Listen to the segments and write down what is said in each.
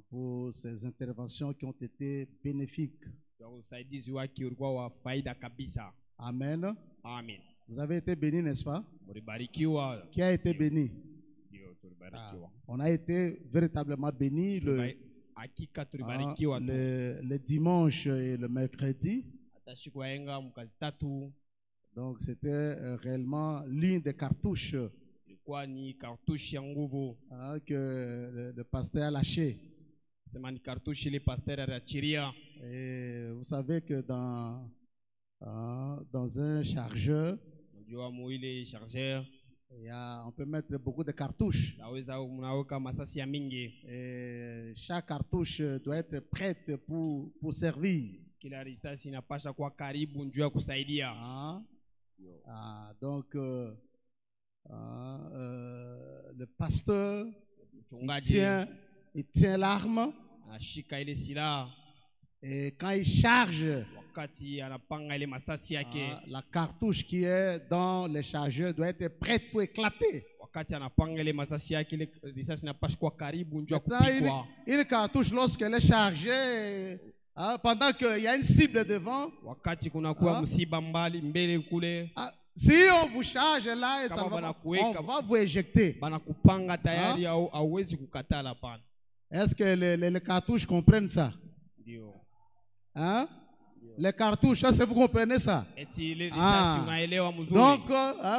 pour ces interventions qui ont été bénéfiques. Amen. Amen. Vous avez été bénis, n'est-ce pas? Qui a été béni? On a été véritablement bénis le dimanche et le mercredi. Donc c'était réellement l'une des cartouches que le pasteur a lâché. Et vous savez que dans un chargeur, on peut mettre beaucoup de cartouches. Et chaque cartouche doit être prête pour servir. Donc, le pasteur il tient l'arme. Et quand il charge, la cartouche qui est dans le chargeur doit être prête pour éclater. Une cartouche, lorsqu'elle est chargée, pendant qu'il y a une cible devant, si on vous charge là, on va vous éjecter. Est-ce que les cartouches comprennent ça? Hein? Les cartouches, est-ce que vous comprenez ça? Donc,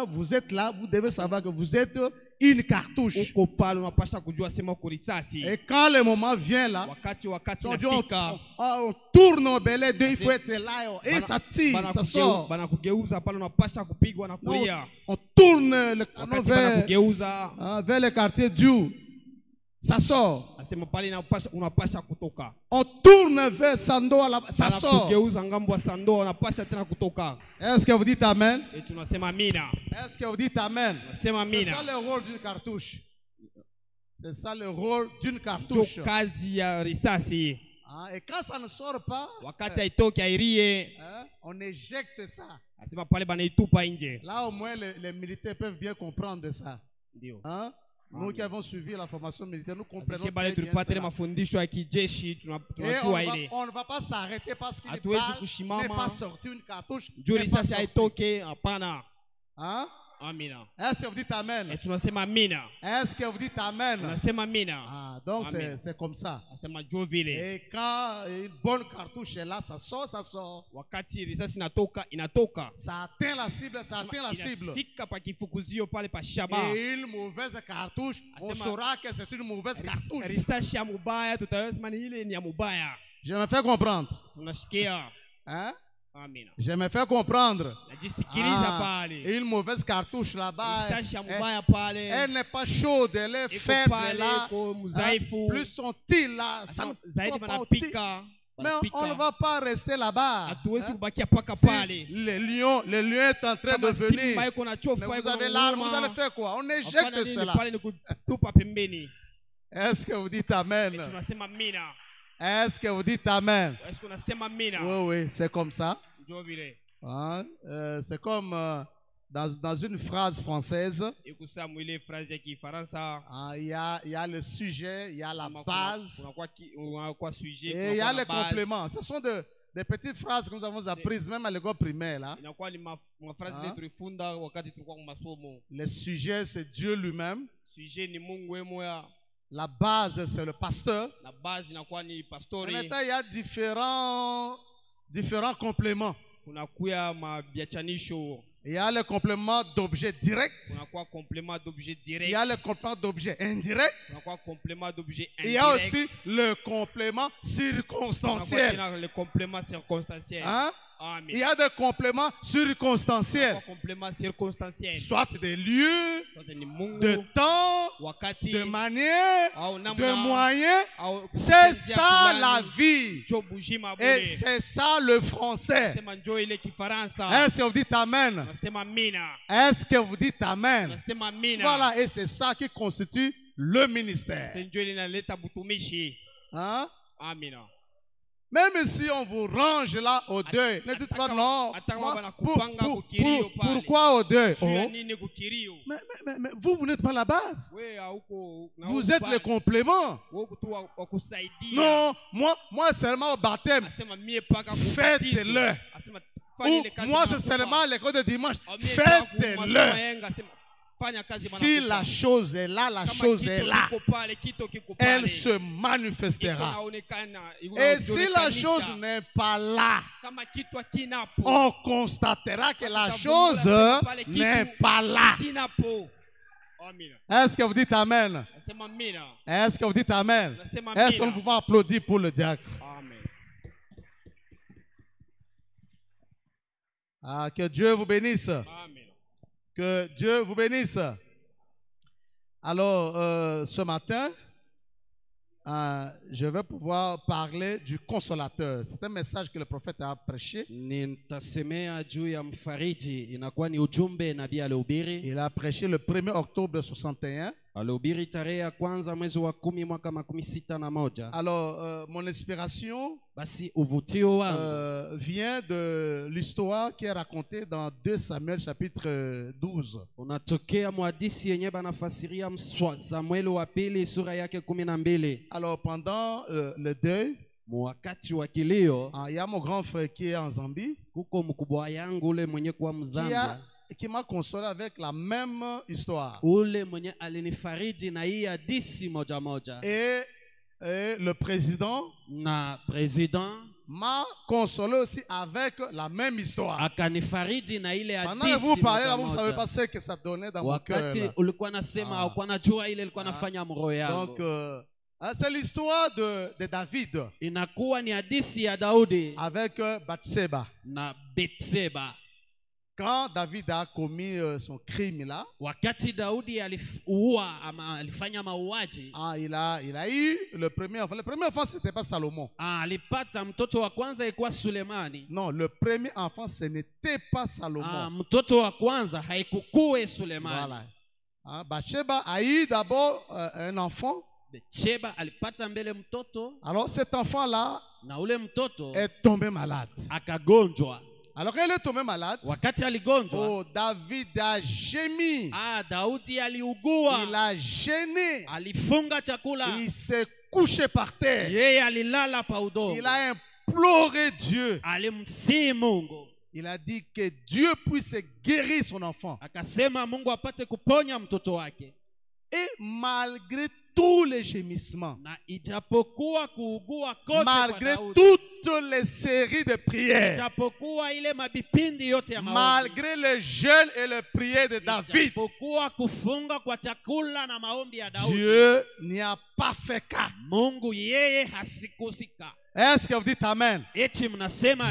vous êtes là, vous devez savoir que vous êtes une cartouche. Et quand le moment vient là, on tourne au belé, il faut être là et ça tire, ça sort. On tourne le canon vers le quartier du. Ça sort. On tourne vers Sando, ça sort. Est-ce que vous dites Amen? Est-ce que vous dites Amen? C'est ça le rôle d'une cartouche. C'est ça le rôle d'une cartouche. Et quand ça ne sort pas, on éjecte ça. Là au moins les militaires peuvent bien comprendre ça. Hein? Nous qui avons suivi la formation militaire, nous comprenons très bien cela. Et on ne va pas s'arrêter parce qu'il n'est pas sorti une cartouche. Hein? Est-ce que vous dites Amen? Est-ce que vous dites Amen? Donc c'est comme ça. Et quand une bonne cartouche est là, ça sort, ça sort. Ça atteint la cible, ça atteint la cible. Et une mauvaise cartouche, on saura que c'est une mauvaise cartouche. Je me fais comprendre. Hein? Je me fais comprendre. Une mauvaise cartouche là-bas, elle n'est pas chaude, elle est faible là. Plus son tir là, ça ne va pas au tir. Mais on ne va pas rester là-bas. Si le lion est en train de venir, mais vous avez l'arme, vous allez faire quoi? On éjecte cela. Est-ce que vous dites Amen? Est-ce que vous dites Amen? Oui, c'est comme ça. C'est comme dans une phrase française. Il y a le sujet, il y a la base et il y a les compléments. Ce sont des petites phrases que nous avons apprises même à l'école primaire. Là. Le sujet, c'est Dieu lui-même. La base, c'est le pasteur. Maintenant, il y a différents compléments. Il y a le complément d'objet direct. Il y a le complément d'objet indirect. Il y a aussi le complément circonstanciel. Hein? Il y a des compléments circonstanciels. Soit des lieux, de temps, de manière, de moyens. C'est ça la vie. Et c'est ça le français. Est-ce que vous dites Amen? Est-ce que vous dites Amen? Voilà, et c'est ça qui constitue le ministère. Hein? Même si on vous range là au deuil, ne dites pas non. Pourquoi au deuil? Mais vous n'êtes pas la base. Vous êtes le complément. Non, moi seulement au baptême. Faites-le. Moi c'est seulement l'école de dimanche. Faites-le. Si la chose est là, la chose est là. Elle se manifestera. Et si la chose n'est pas là, on constatera que la chose n'est pas là. Est-ce que vous dites Amen? Est-ce que vous dites Amen? Est-ce que nous pouvons applaudir pour le diacre? Ah, que Dieu vous bénisse. Que Dieu vous bénisse. Alors, ce matin, je vais pouvoir parler du consolateur. C'est un message que le prophète a prêché. Il a prêché le 1er octobre 61. Alors, mon inspiration vient de l'histoire qui est racontée dans 2 Samuel chapitre 12. Alors, pendant le deuil, il y a mon grand frère qui est en Zambie, qui m'a consolé avec la même histoire. Et le président m'a consolé aussi avec la même histoire. Pendant que vous parlez là, vous ne savez pas ce que ça donnait dans mon cœur. Donc, c'est l'histoire de David avec Bathsheba. Quand David a commis son crime là, il a eu le premier enfant. Le premier enfant, ce n'était pas Salomon. Non, le premier enfant, ce n'était pas Salomon. Voilà. Bathsheba a eu d'abord un enfant. Alors cet enfant-là est tombé malade. Alors quand il est tombé malade, oh, David a gémi. Il a gêné. Il s'est couché par terre. Il a imploré Dieu. Il a dit que Dieu puisse guérir son enfant. Et malgré tous les gémissements, malgré toutes les séries de prières, malgré le jeûne et les prières de David, Dieu n'y a pas fait cas. Est-ce que vous dites Amen?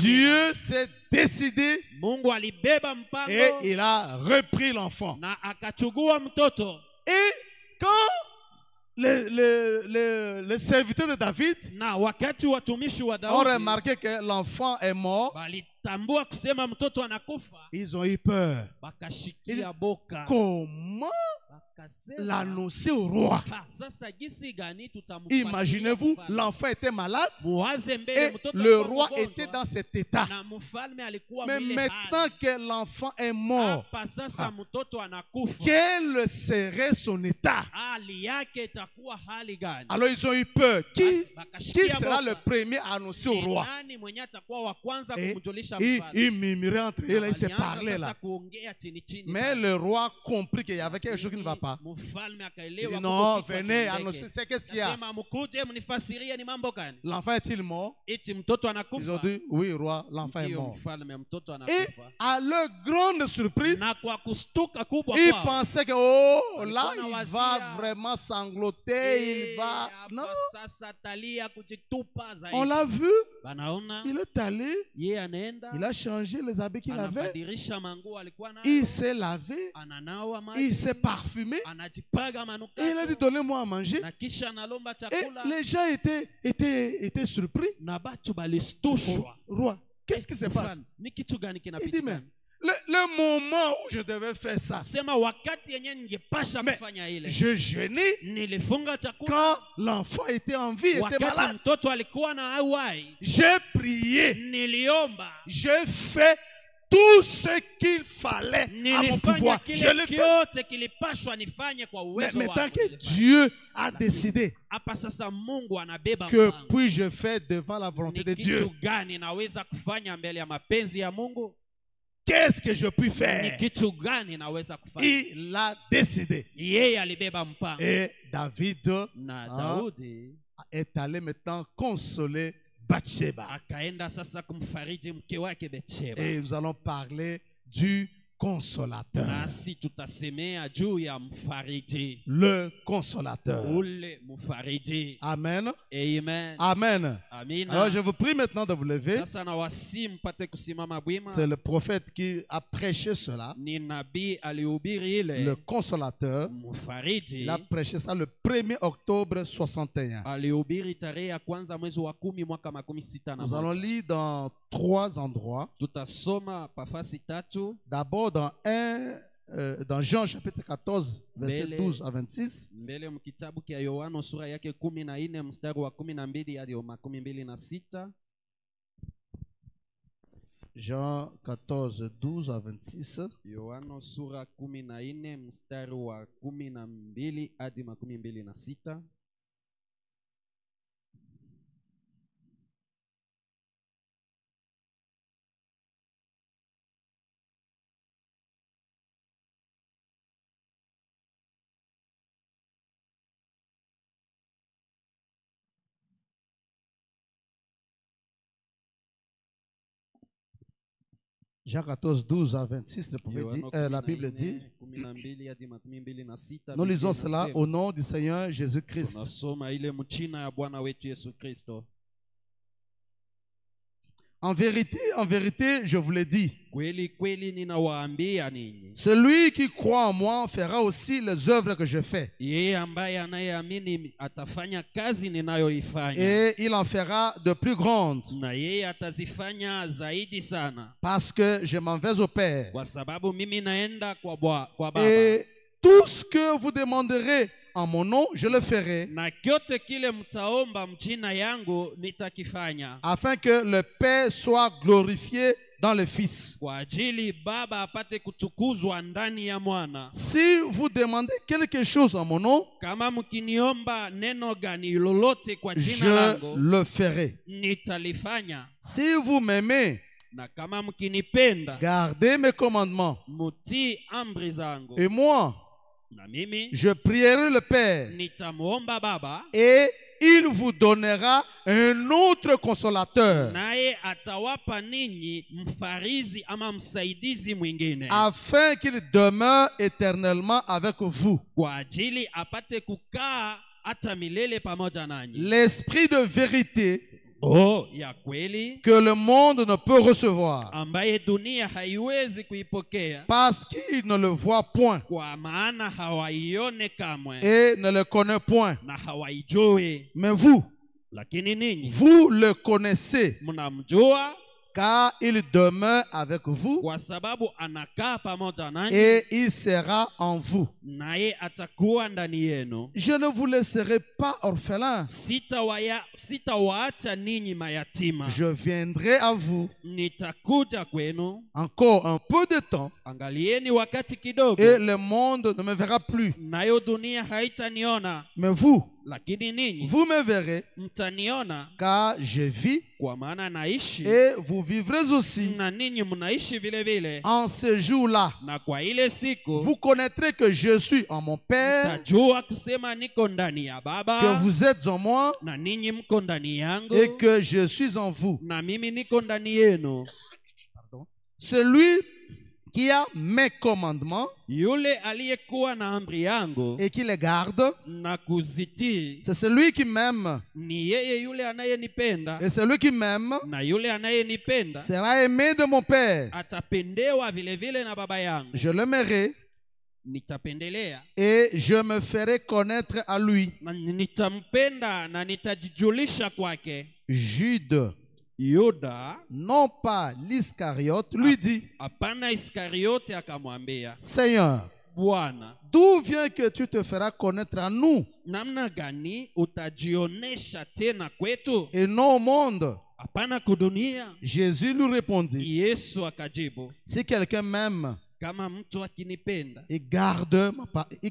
Dieu s'est décidé et il a repris l'enfant. Et quand les serviteurs de David ont remarqué que l'enfant est mort, ils ont eu peur. Comment l'annoncer au roi? Imaginez-vous, l'enfant était malade et le roi était dans cet état. Mais maintenant que l'enfant est mort, quel serait son état? Alors ils ont eu peur. Qui sera le premier à annoncer au roi? Et il murmurait entre eux, là, il s'est parlé là. Mais le roi comprit qu'il y avait quelque chose qui ne va pas. Il dit non, venez annoncer. C'est qu'est-ce qu'il y a? L'enfant est-il mort? Ils ont dit oui, roi, l'enfant est mort. Et à leur grande surprise, ils pensaient que oh là, il va vraiment sangloter, il va. Non. On l'a vu. Il est allé. Il a changé les habits qu'il avait. Il s'est lavé. Il s'est parfumé. Et il a dit donnez-moi à manger. Et les gens étaient surpris. Oh, roi, qu'est-ce qui se passe? Il dit mais le moment où je devais faire ça. Mais je jeûnais quand l'enfant était en vie, était malade. J'ai prié. J'ai fait tout ce qu'il fallait à mon pouvoir. Je l'ai fait. Mais tant que Dieu a décidé que puis-je faire devant la volonté de Dieu, qu'est-ce que je puis faire? Il a décidé. Et David est allé maintenant consoler Bathsheba. Et nous allons parler du consolateur. Le consolateur. Amen. Amen. Alors je vous prie maintenant de vous lever. C'est le prophète qui a prêché cela. Le consolateur. Il a prêché ça le 1er octobre 61. Nous allons lire dans 3 endroits. D'abord dans Jean chapitre 14, verset 12 à 26. Jean 14, 12 à 26. Jean 14, 12 à 26, la Bible dit, nous lisons cela au nom du Seigneur Jésus-Christ. En vérité, je vous l'ai dit, celui qui croit en moi fera aussi les œuvres que je fais. Et il en fera de plus grandes. Parce que je m'en vais au Père. Et tout ce que vous demanderez en mon nom, je le ferai, afin que le Père soit glorifié dans le Fils. Si vous demandez quelque chose en mon nom, je le ferai. Si vous m'aimez, gardez mes commandements. Et moi, je prierai le Père et il vous donnera un autre consolateur afin qu'il demeure éternellement avec vous. L'esprit de vérité que le monde ne peut recevoir parce qu'il ne le voit point et ne le connaît point. Mais vous le connaissez car il demeure avec vous et il sera en vous. Je ne vous laisserai pas orphelin. Je viendrai à vous encore un peu de temps et le monde ne me verra plus. Mais vous me verrez car je vis et vous vivrez aussi. En ce jour-là, vous connaîtrez que je suis en mon Père, que vous êtes en moi et que je suis en vous. Celui qui a mes commandements et qui les garde, c'est celui qui m'aime. Et celui qui m'aime sera aimé de mon Père. Je l'aimerai et je me ferai connaître à lui. Jude Yuda, non pas l'Iscariote, lui dit, apana Iskariote akamwambia, Seigneur, Bwana, d'où vient que tu te feras connaître à nous namna gani utajionesha tena kwetu et non au monde? apana kudunia? Jésus lui répondit, Yesu akajibu, si quelqu'un m'aime, kama mtu akinipenda il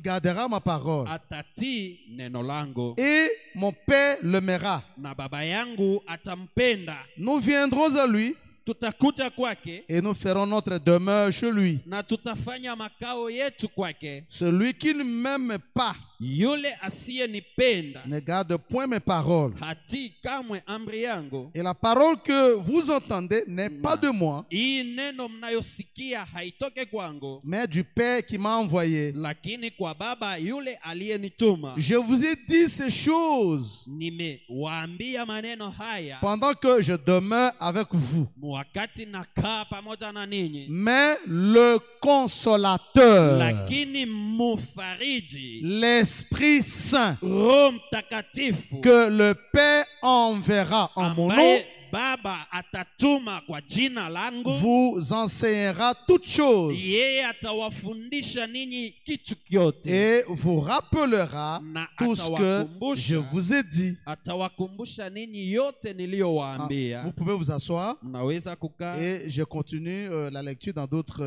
gardera ma parole, atati neno langu, et mon Père l'aimera. na baba yangu atampenda, Nous viendrons à lui tutakuja kwake et nous ferons notre demeure chez lui. na tutafanya makao yetu kwake. Celui qui ne m'aime pas Yule asiyenipenda ne garde point mes paroles. hatii kamwe amri yangu. Et la parole que vous entendez n'est pas de moi, Hii neno mnayosikia haitoke kwangu, mais du Père qui m'a envoyé. lakini kwa Baba yule aliyenituma. Je vous ai dit ces choses Nimewaambia maneno haya pendant que je demeure avec vous. wakati nakaa pamoja na ninyi. Mais le consolateur, Lakini mufariji, l'Esprit Saint, Roho Mtakatifu, que le Père enverra en mon nom, ambaye Baba atatuma kwa jina langu, vous enseignera toutes choses yeye atawafundisha ninyi kitu kyote, et vous rappellera na tout ce que je vous ai dit. atawakumbusha ninyi yote niliyowaambia. Vous pouvez vous asseoir Mnaweza kukaa. et je continue la lecture dans d'autres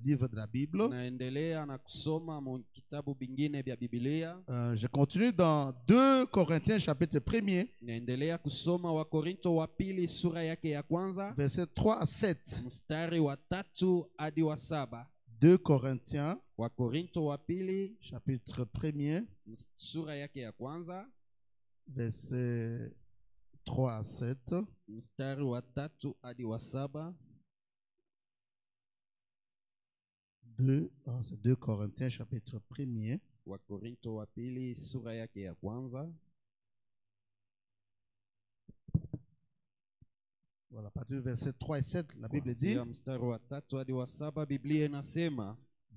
livres de la Bible. Naendelea na kusoma mu kitabu bingine vya Biblia. Je continue dans 2 Corinthiens chapitre 1er, Naendelea kusoma Wakorinto wa pili sura yake ya kwanza versets 3 à 7. mstari wa 3 hadi wa 7. 2 Corinthiens Wakorinto wa pili chapitre 1er, sura yake ya kwanza versets 3 à 7. mstari wa 3 hadi wa 7. 2 Corinthiens chapitre 1er. Wakorinto wa pili sura yake ya kwanza. Voilà, à partir du verset 3 et 7, la Bible dit, mstari wa 3 hadi wa 7, Biblia inasema,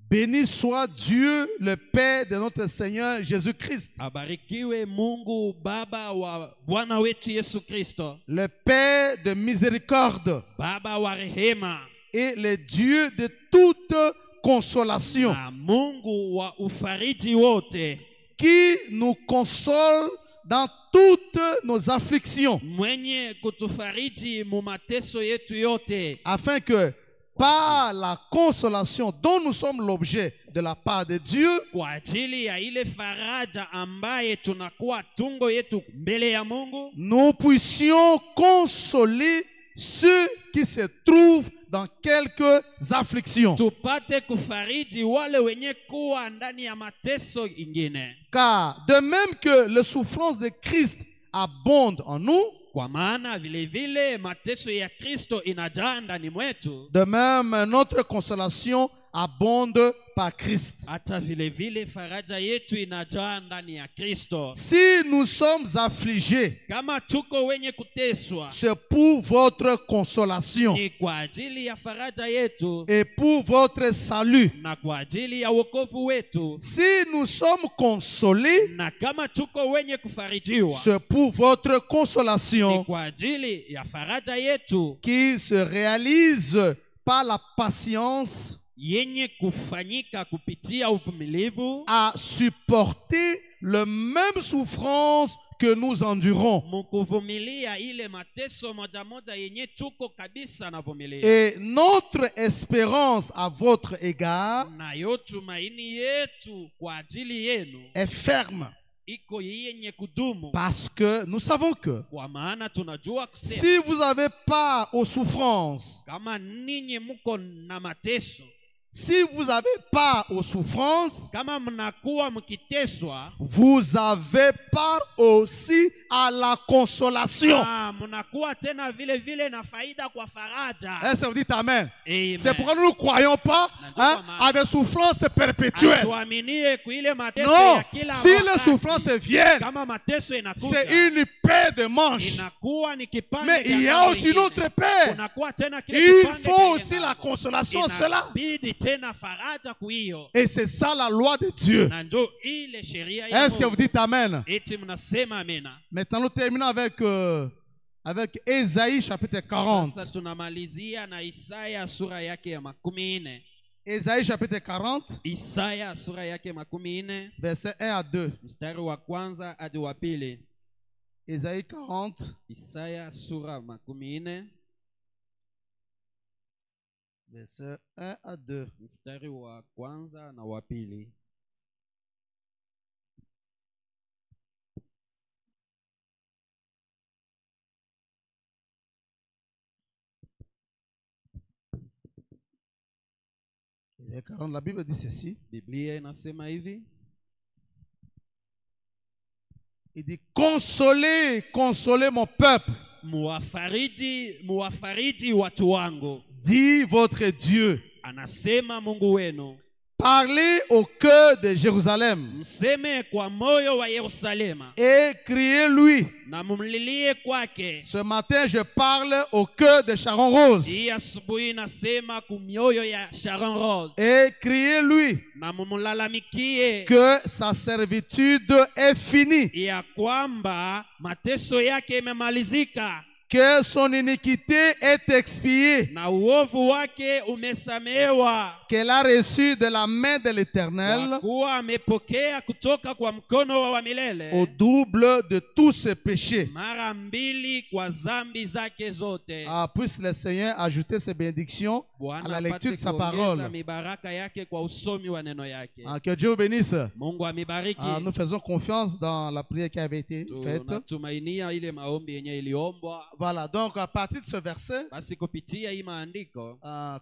béni soit Dieu, le Père de notre Seigneur Jésus-Christ. abarikiwe Mungu Baba wa Bwana wetu Yesu Kristo, Le Père de miséricorde Baba wa rehema, et le Dieu de toute consolation, na Mungu wa ufariji wote, qui nous console dans toutes nos afflictions, mwenye kutufariji mu mateso yetu yote, afin que par la consolation dont nous sommes l'objet de la part de Dieu, kwa ajili ya ile faraja ambaye tunakuwa tungo yetu mbele ya Mungu, nous puissions consoler ceux qui se trouvent dans quelques afflictions. tupate kufariji wale wenye kuwa ndani ya mateso ingine. Car de même que les souffrances de Christ abondent en nous, Kwa maana vile vile mateso ya Kristo inajaa ndani mwetu, de même notre consolation abonde par Christ. hata vile vile faraja yetu inajaa ndani ya Kristo. Si nous sommes affligés, Kama tuko wenye kuteswa, c'est pour votre consolation ni kwa ajili ya faraja yetu et pour votre salut. na kwa ajili ya wokovu wetu. Si nous sommes consolés, Na kama tuko wenye kufarijiwa, c'est pour votre ni consolation kwa ajili ya faraja yetu qui se réalise par la patience yenye kufanyika kupitia uvumilivu, à supporter le même souffrance que nous endurons. mukuvumilia ile mateso moja moja yenye tuko kabisa na vumilia. Et notre espérance à votre égard Na yo tumaini yetu kwa ajili yenu est ferme, iko yenye kudumu, parce que nous savons que kwa maana tunajua kusema si vous avez part aux souffrances, kama ninyi muko na mateso, si vous avez part aux souffrances, kama mnakuwa mkiteswa, vous avez part aussi à la consolation. mnakuwa tena vile vile na faida kwa faraja. Est-ce que vous dites Amen? Amen. C'est pourquoi nous ne croyons pas à des souffrances perpétuelles. Tuaminie kuile mateso Non, ya kila si wakati. les souffrances viennent, Kama mateso inakuja, c'est une paire de manches. inakuwa ni kipande Mais cha il y a kamba aussi ingine. notre paire. Kunakuwa tena kile Il kipande faut cha aussi ile la ngambo. consolation à cela. Inabidi tena faraja kuhiyo. Et c'est ça la loi de Dieu. Na njo ile sheria ya Est-ce que vous Mungu. dites Amen? Eti mnasema amena. Maintenant, nous terminons avec avec Ésaïe chapitre 40. Sasa tunamalizia na Isaya sura yake ya 40. Ésaïe chapitre 40. Isaya sura yake 40. Verset 1 à 2. Mstari wa kwanza hadi wa pili. Ésaïe 40. Isaya sura 40. Verset 1 à 2. Mstari wa kwanza na wa pili. Isaïe 40, la Bible dit ceci. Biblia inasema hivi. Il dit, consolez, consolez mon peuple. Muwafariji watu wangu. Dit votre Dieu. Anasema Mungu wenu. Parlez au cœur de Jérusalem. Mseme kwa moyo wa Yerusalema. Et criez-lui. Na mumlilie kwake. Ce matin, je parle au cœur de Sharon Rose. Hii asubuhi nasema kumyoyo ya Sharon Rose. Et criez-lui. Na mumlalamikie. Que sa servitude est finie. Ya kwamba mateso yake imemalizika. Que son iniquité est expiée. Na uovu wake umesamehewa. Qu'elle a reçu de la main de l'Éternel. Kwa kuwa amepokea kutoka kwa mkono wa milele. Au double de tous ses péchés. Mara mbili kwa zambi zake zote. Puisse le Seigneur ajouter ses bénédictions à la lecture de sa parole. Mibaraka yake kwa usomi wa neno yake. Que Dieu vous bénisse. Mungu amibariki. Nous faisons confiance dans la prière qui avait été faite. Tunatumainia ile maombi yenye iliombwa. Voilà, donc à partir de ce verset,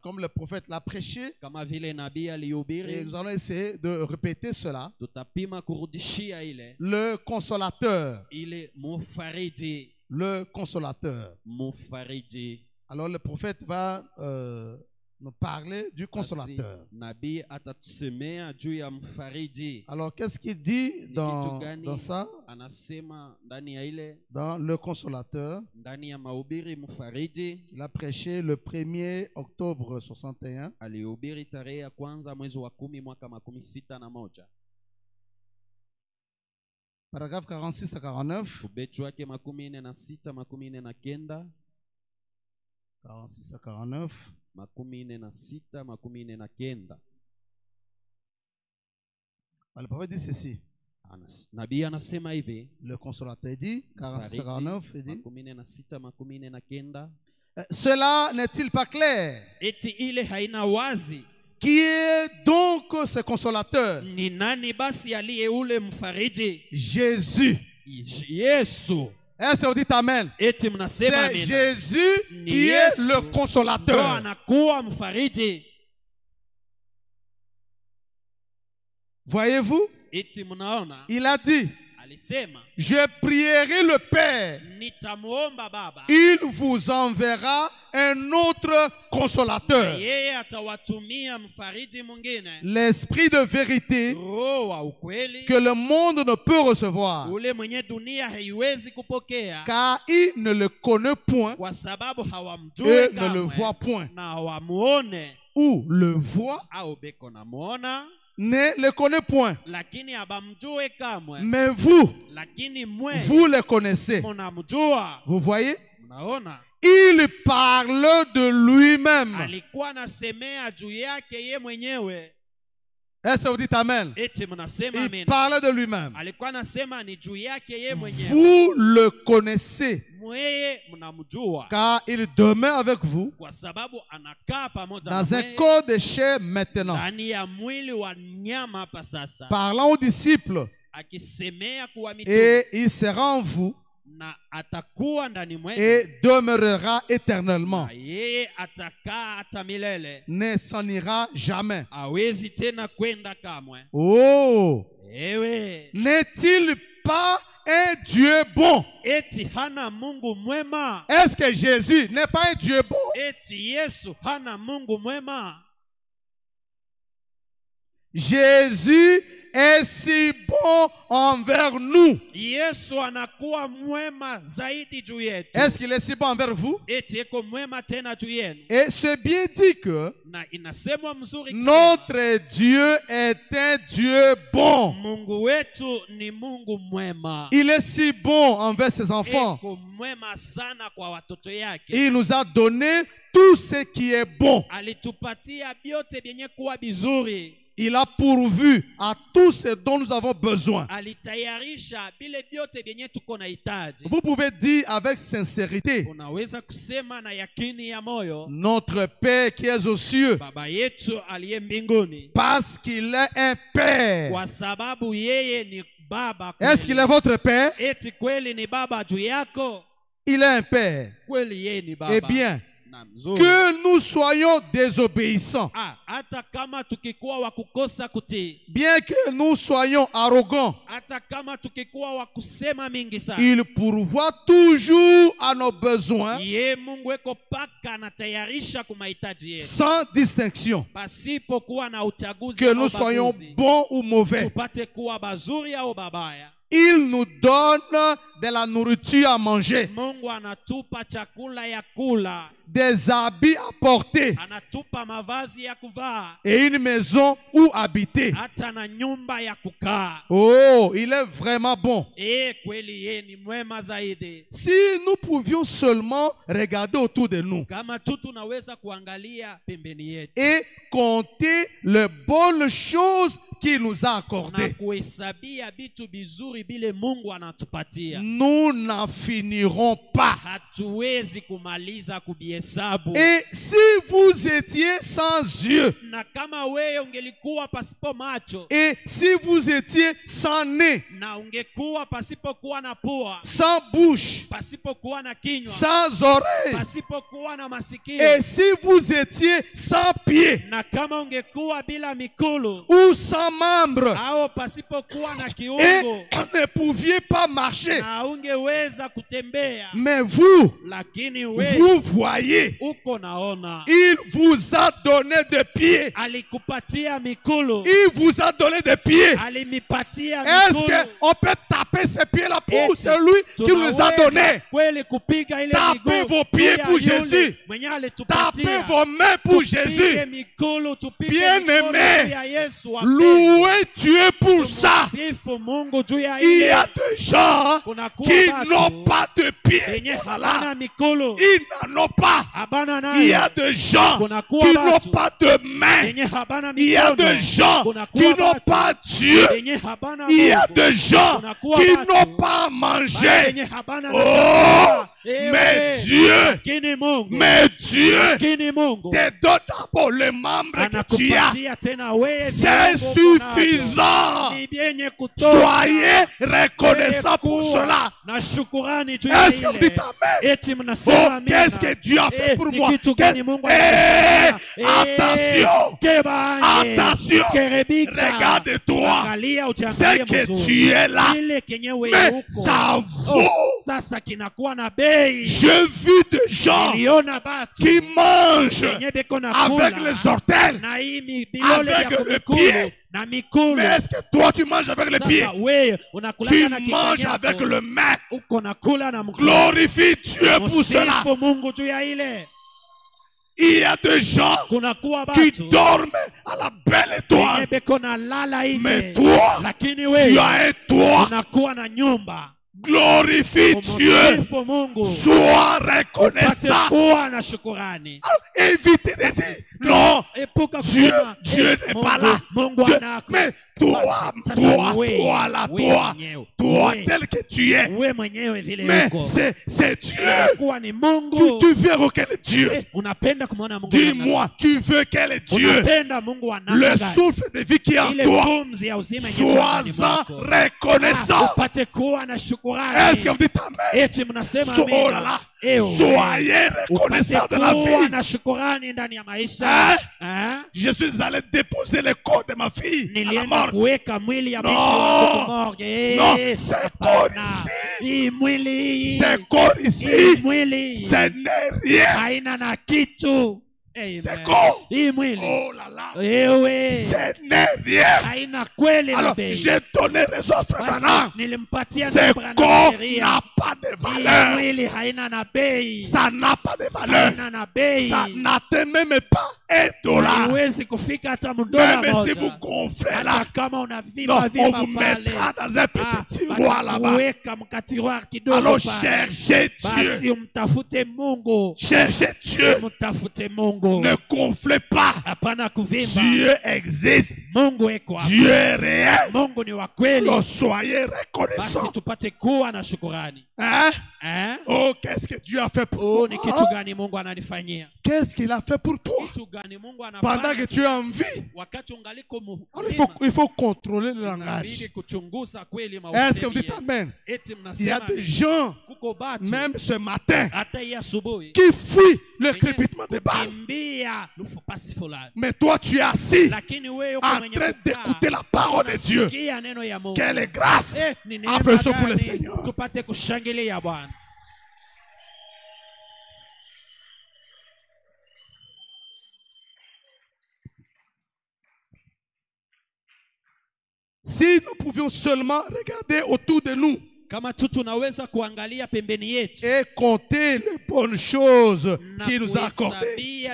comme le prophète l'a prêché, et nous allons essayer de répéter cela. Le consolateur. Le consolateur. Alors le prophète va nous parler du consolateur. Alors qu'est-ce qu'il dit dans ça? Dans le consolateur. Il a prêché le 1er octobre 61. Paragraphe 46 à 49. 46 à 49. Le prophète dit ceci. Le consolateur dit, 46 à 49, il dit, cela n'est-il pas clair? Qui est donc ce consolateur? Jésus. Est-ce que vous dites Amen? C'est Jésus qui est le consolateur. Voyez-vous? Il a dit, je prierai le Père, il vous enverra un autre consolateur, l'esprit de vérité que le monde ne peut recevoir, car il ne le connaît point et ne le voit point, ou le voit ne le connaît point. Mais vous le connaissez. Vous voyez? Il parle de lui-même. Est-ce que vous dites Amen? Il parle de lui-même. Vous le connaissez. Car il demeure avec vous dans un corps de chair maintenant. Parlant aux disciples. Et il sera en vous et demeurera éternellement. Ne s'en ira jamais. Oh! N'est-il pas un Dieu bon? Est-ce que Jésus n'est pas un Dieu bon? Jésus est si bon envers nous. Yesu anakuwa mwema zaidi juu yetu. Est-ce qu'il est si bon envers vous? Eti eko mwema tena juu yenu. Et c'est bien dit que na inasemwa mzuri notre Dieu est un Dieu bon. Mungu wetu ni Mungu mwema. Il est si bon envers ses enfants. Eko mwema sana kwa watoto yake. Il nous a donné tout ce qui est bon. Alitupatia byote byenye kuwa bizuri. Il a pourvu à tout ce dont nous avons besoin. Vous pouvez dire avec sincérité, notre Père qui est aux cieux, parce qu'il est un Père. Est-ce qu'il est votre Père? Il est un Père. Eh bien, que nous soyons désobéissants, bien que nous soyons arrogants, il pourvoit toujours à nos besoins sans distinction, que nous soyons bons ou mauvais. Il nous donne de la nourriture à manger, des habits à porter et une maison où habiter. Oh, il est vraiment bon. Si nous pouvions seulement regarder autour de nous et compter les bonnes choses qu'il nous a accordé, nous n'en finirons pas. Et si vous étiez sans yeux, et si vous étiez sans nez, sans bouche, sans oreille, et si vous étiez sans pied, ou sans membres, et ne pouviez pas marcher, mais vous voyez, il vous a donné des pieds. Il vous a donné des pieds. Est-ce qu'on peut taper ces pieds-là pour celui qui nous a donné? Tapez vos pieds pour Jésus. Tapez vos mains pour Jésus. Bien-aimé, louez Dieu pour ça. Il y a des gens qui n'ont pas de pieds. Ils n'en ont pas. Il y a des gens qui n'ont pas de main. Il y a des gens qui n'ont pas Dieu. Il y a des gens qui n'ont pas mangé. Oh, mais Dieu te donne d'abord les membres que tu as. C'est suffisant. Soyez reconnaissants pour cela. Est-ce que vous dites amen? Oh, qu'est-ce que Dieu a fait pour moi? Attention, regarde-toi, c'est que tu es là, mais ça vaut. J'ai vu des gens qui mangent avec les orteils, avec le pied. Mais est-ce que toi tu manges avec les pieds? Tu manges avec le main. Glorifie Dieu pour cela. Il y a des gens qui dorment à la belle étoile. Mais toi, tu as un toit. Glorifie Dieu. Sois reconnaissant. Évitez de dire non, Dieu n'est pas là. Mais toi tel que tu es. Mais c'est Dieu. Tu veux reconnaître Dieu. Dis-moi, tu veux quel est Dieu? Le souffle de vie qui est en toi. Sois-en reconnaissant. Est-ce que vous dites amen? Oh là là. Soyez reconnaissants de la vie. Je suis allé déposer le corps de ma fille à la morgue. Non, c'est corps ici. C'est corps ici. Ce n'est rien. C'est corps. Oh là là. Ce n'est rien. Alors, j'ai donné raison, frère Branham. Ce corps n'a pas de valeur. Ça n'a pas de valeur. Ça n'atteint même pas $1. Même si vous gonflez là, non, on vous mettra dans un petit tiroir là-bas. Alors cherchez Dieu. Cherchez Dieu. Ne gonflez pas. Dieu existe. Dieu est réel. Alors soyez reconnaissants. Hein? Oh, qu'est-ce que Dieu a fait pour toi? Qu'est-ce qu'il a fait pour toi? Pendant que tu es en vie. Alors, il faut contrôler le langage. Est-ce que vous dites amen? Il y a des gens, même ce matin, qui fuient le crépitement de Baal. Mais toi, tu es assis en train d'écouter la parole de Dieu. Quelle est grâce! Applaudissons pour le Seigneur. Si nous pouvions seulement regarder autour de nous et compter les bonnes choses qu'il nous a accordées,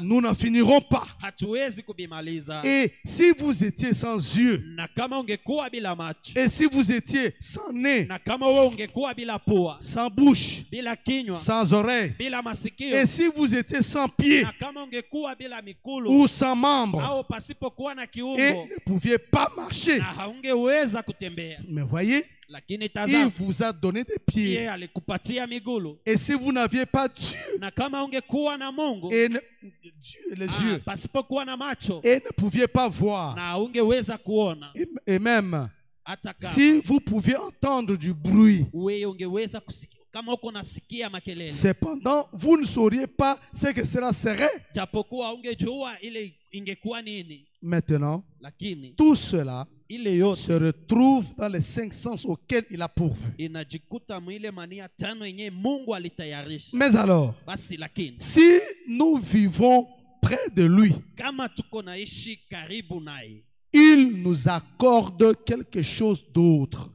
nous n'en finirons pas. Et si vous étiez sans yeux, et si vous étiez sans nez, sans bouche, sans oreille, et si vous étiez sans pied ou sans membres, et ne pouviez pas marcher, mais voyez, il vous a donné des pieds. Et si vous n'aviez pas Dieu et les yeux et ne pouviez pas voir, et même si vous pouviez entendre du bruit, cependant vous ne sauriez pas ce que cela serait. Maintenant, tout cela se retrouve dans les 5 sens auxquels il a pourvu. Mais alors, si nous vivons près de lui, il nous accorde quelque chose d'autre.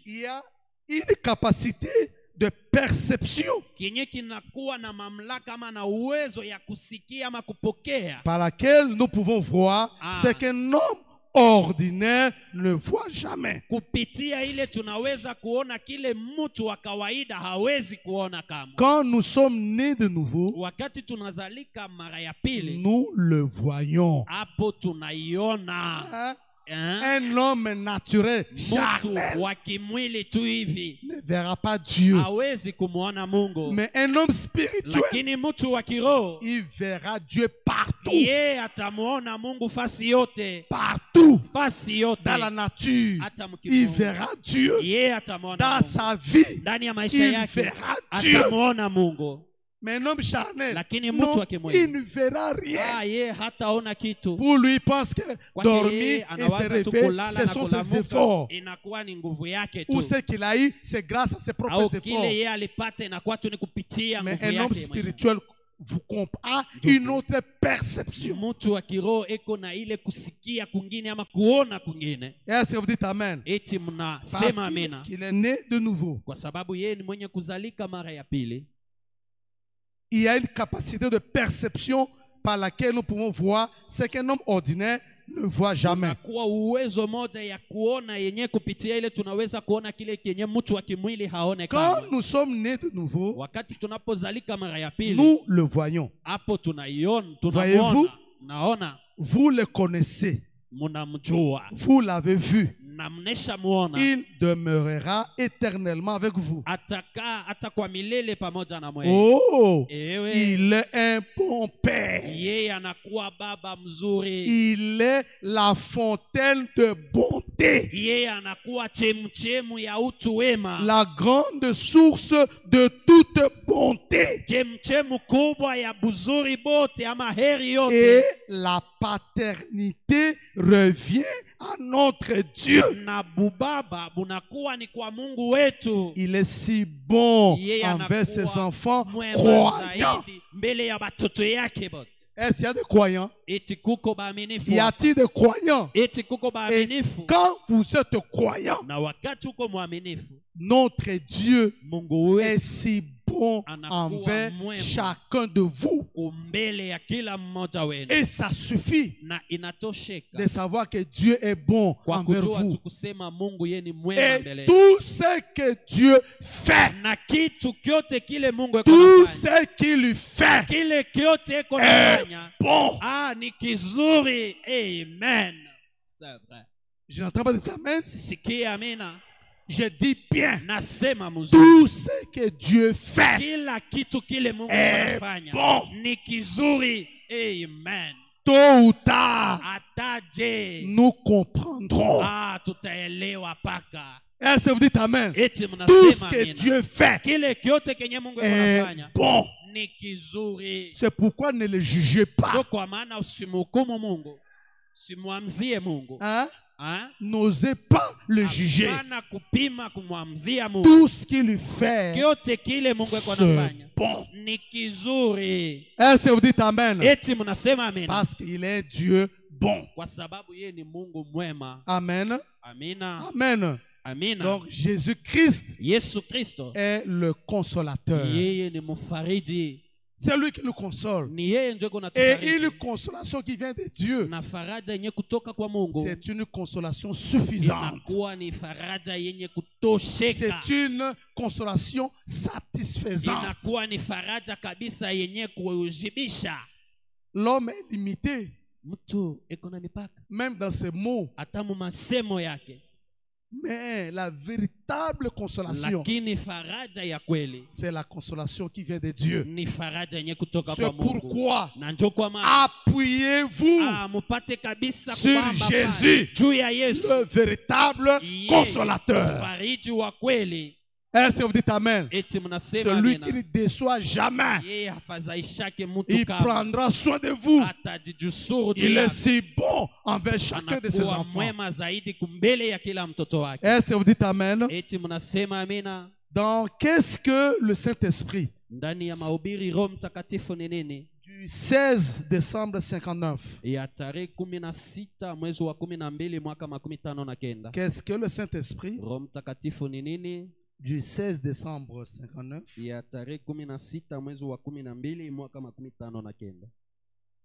Il y a une capacité de perception par laquelle nous pouvons voir ce qu'un homme ordinaire ne voit jamais. Quand nous sommes nés de nouveau, nous le voyons. Un homme naturel, charnel, ne verra pas Dieu. Mais un homme spirituel, il verra Dieu partout. Partout. Dans la nature, il verra Dieu. Dans sa vie, il verra Dieu. Mais un homme charnel, non, il ne verra rien. Pour lui, il pense que dormir et se réveiller, ce sont ses efforts. Ou ce qu'il a eu, c'est grâce à ses propres efforts. Mais un homme spirituel a une autre perception. Est-ce que vous dites amen? Parce qu'il est né de nouveau. Il y a une capacité de perception par laquelle nous pouvons voir ce qu'un homme ordinaire ne voit jamais. Quand nous sommes nés de nouveau, nous le voyons. Voyez-vous, vous le connaissez. Vous l'avez vu. Il demeurera éternellement avec vous. Oh, il est un bon père. Il est la fontaine de bonté. bonté. La grande source de toute bonté. Et la paternité revient à notre Dieu. Il est si bon envers ses enfants croyants. Est-ce qu'il y a des croyants? Y a-t-il des croyants? Et quand vous êtes croyant, notre Dieu est si bon envers chacun de vous. Et ça suffit de savoir que Dieu est bon envers vous. Et tout ce que Dieu fait, tout ce qu'il fait est bon. Amen. C'est vrai. Je n'entends pas de amen. Je dis bien, tout ce que Dieu fait est bon. Amen. Tôt ou tard, nous comprendrons. Est-ce que vous dites amen? Tout ce que Dieu fait est bon. C'est pourquoi ne le jugez pas. Hein? N'osez pas le juger. Tout ce qu'il fait, c'est bon. Est-ce que vous dites amen? Parce qu'il est Dieu bon. Amen. Amen. Donc Jésus-Christ est le consolateur. C'est lui qui nous console. Et une consolation qui vient de Dieu, c'est une consolation suffisante. C'est une consolation satisfaisante. L'homme est limité, même dans ses mots. Mais la véritable consolation, c'est la consolation qui vient de Dieu. C'est pourquoi appuyez-vous sur Jésus, le véritable consolateur. Est-ce que vous dites amen? Celui qui ne déçoit jamais, il prendra soin de vous. Il est si bon envers chacun de ses enfants. Est-ce que vous dites amen? Donc, qu'est-ce que le Saint-Esprit? Du 16 décembre 59. Qu'est-ce que le Saint-Esprit? Du 16 décembre 59.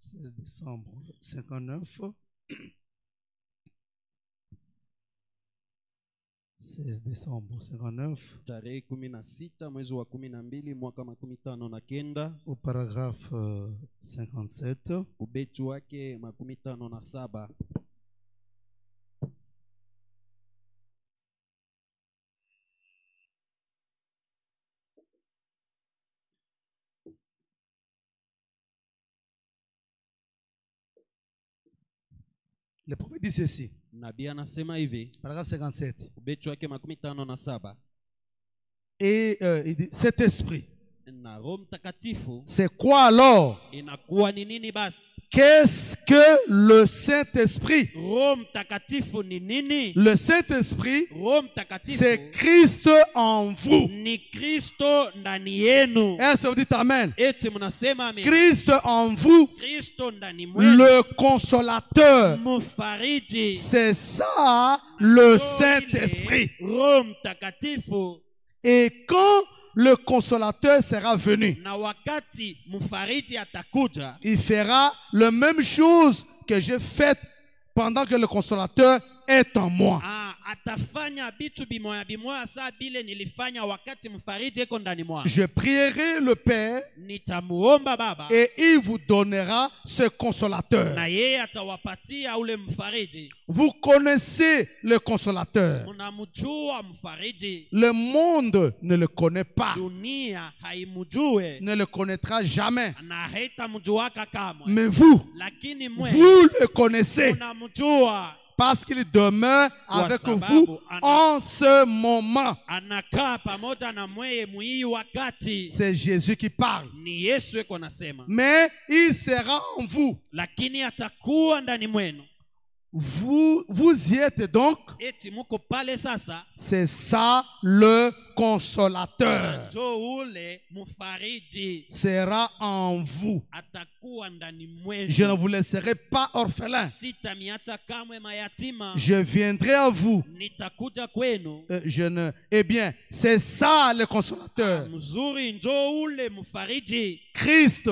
16 décembre 59. 16 décembre 59. Au paragraphe 57. Le prophète dit ceci. Paragraphe 57. Et il dit, cet esprit, c'est quoi alors? Qu'est-ce que le Saint-Esprit? Le Saint-Esprit, c'est Christ en vous. Est-ce que vous dites amen? Christ en vous, le consolateur. C'est ça le Saint-Esprit. Et quand le consolateur sera venu, il fera la même chose que j'ai faite pendant que le consolateur est en moi. Je prierai le Père et il vous donnera ce consolateur. Vous connaissez le consolateur. Le monde ne le connaît pas, ne le connaîtra jamais. Mais vous le connaissez. parce qu'il demeure avec vous en ce moment. C'est Jésus qui parle. Mais il sera en vous. Vous y êtes donc. C'est ça le consolateur. Sera en vous. Je ne vous laisserai pas orphelin. Je viendrai à vous. Eh bien, c'est ça le consolateur. Christ.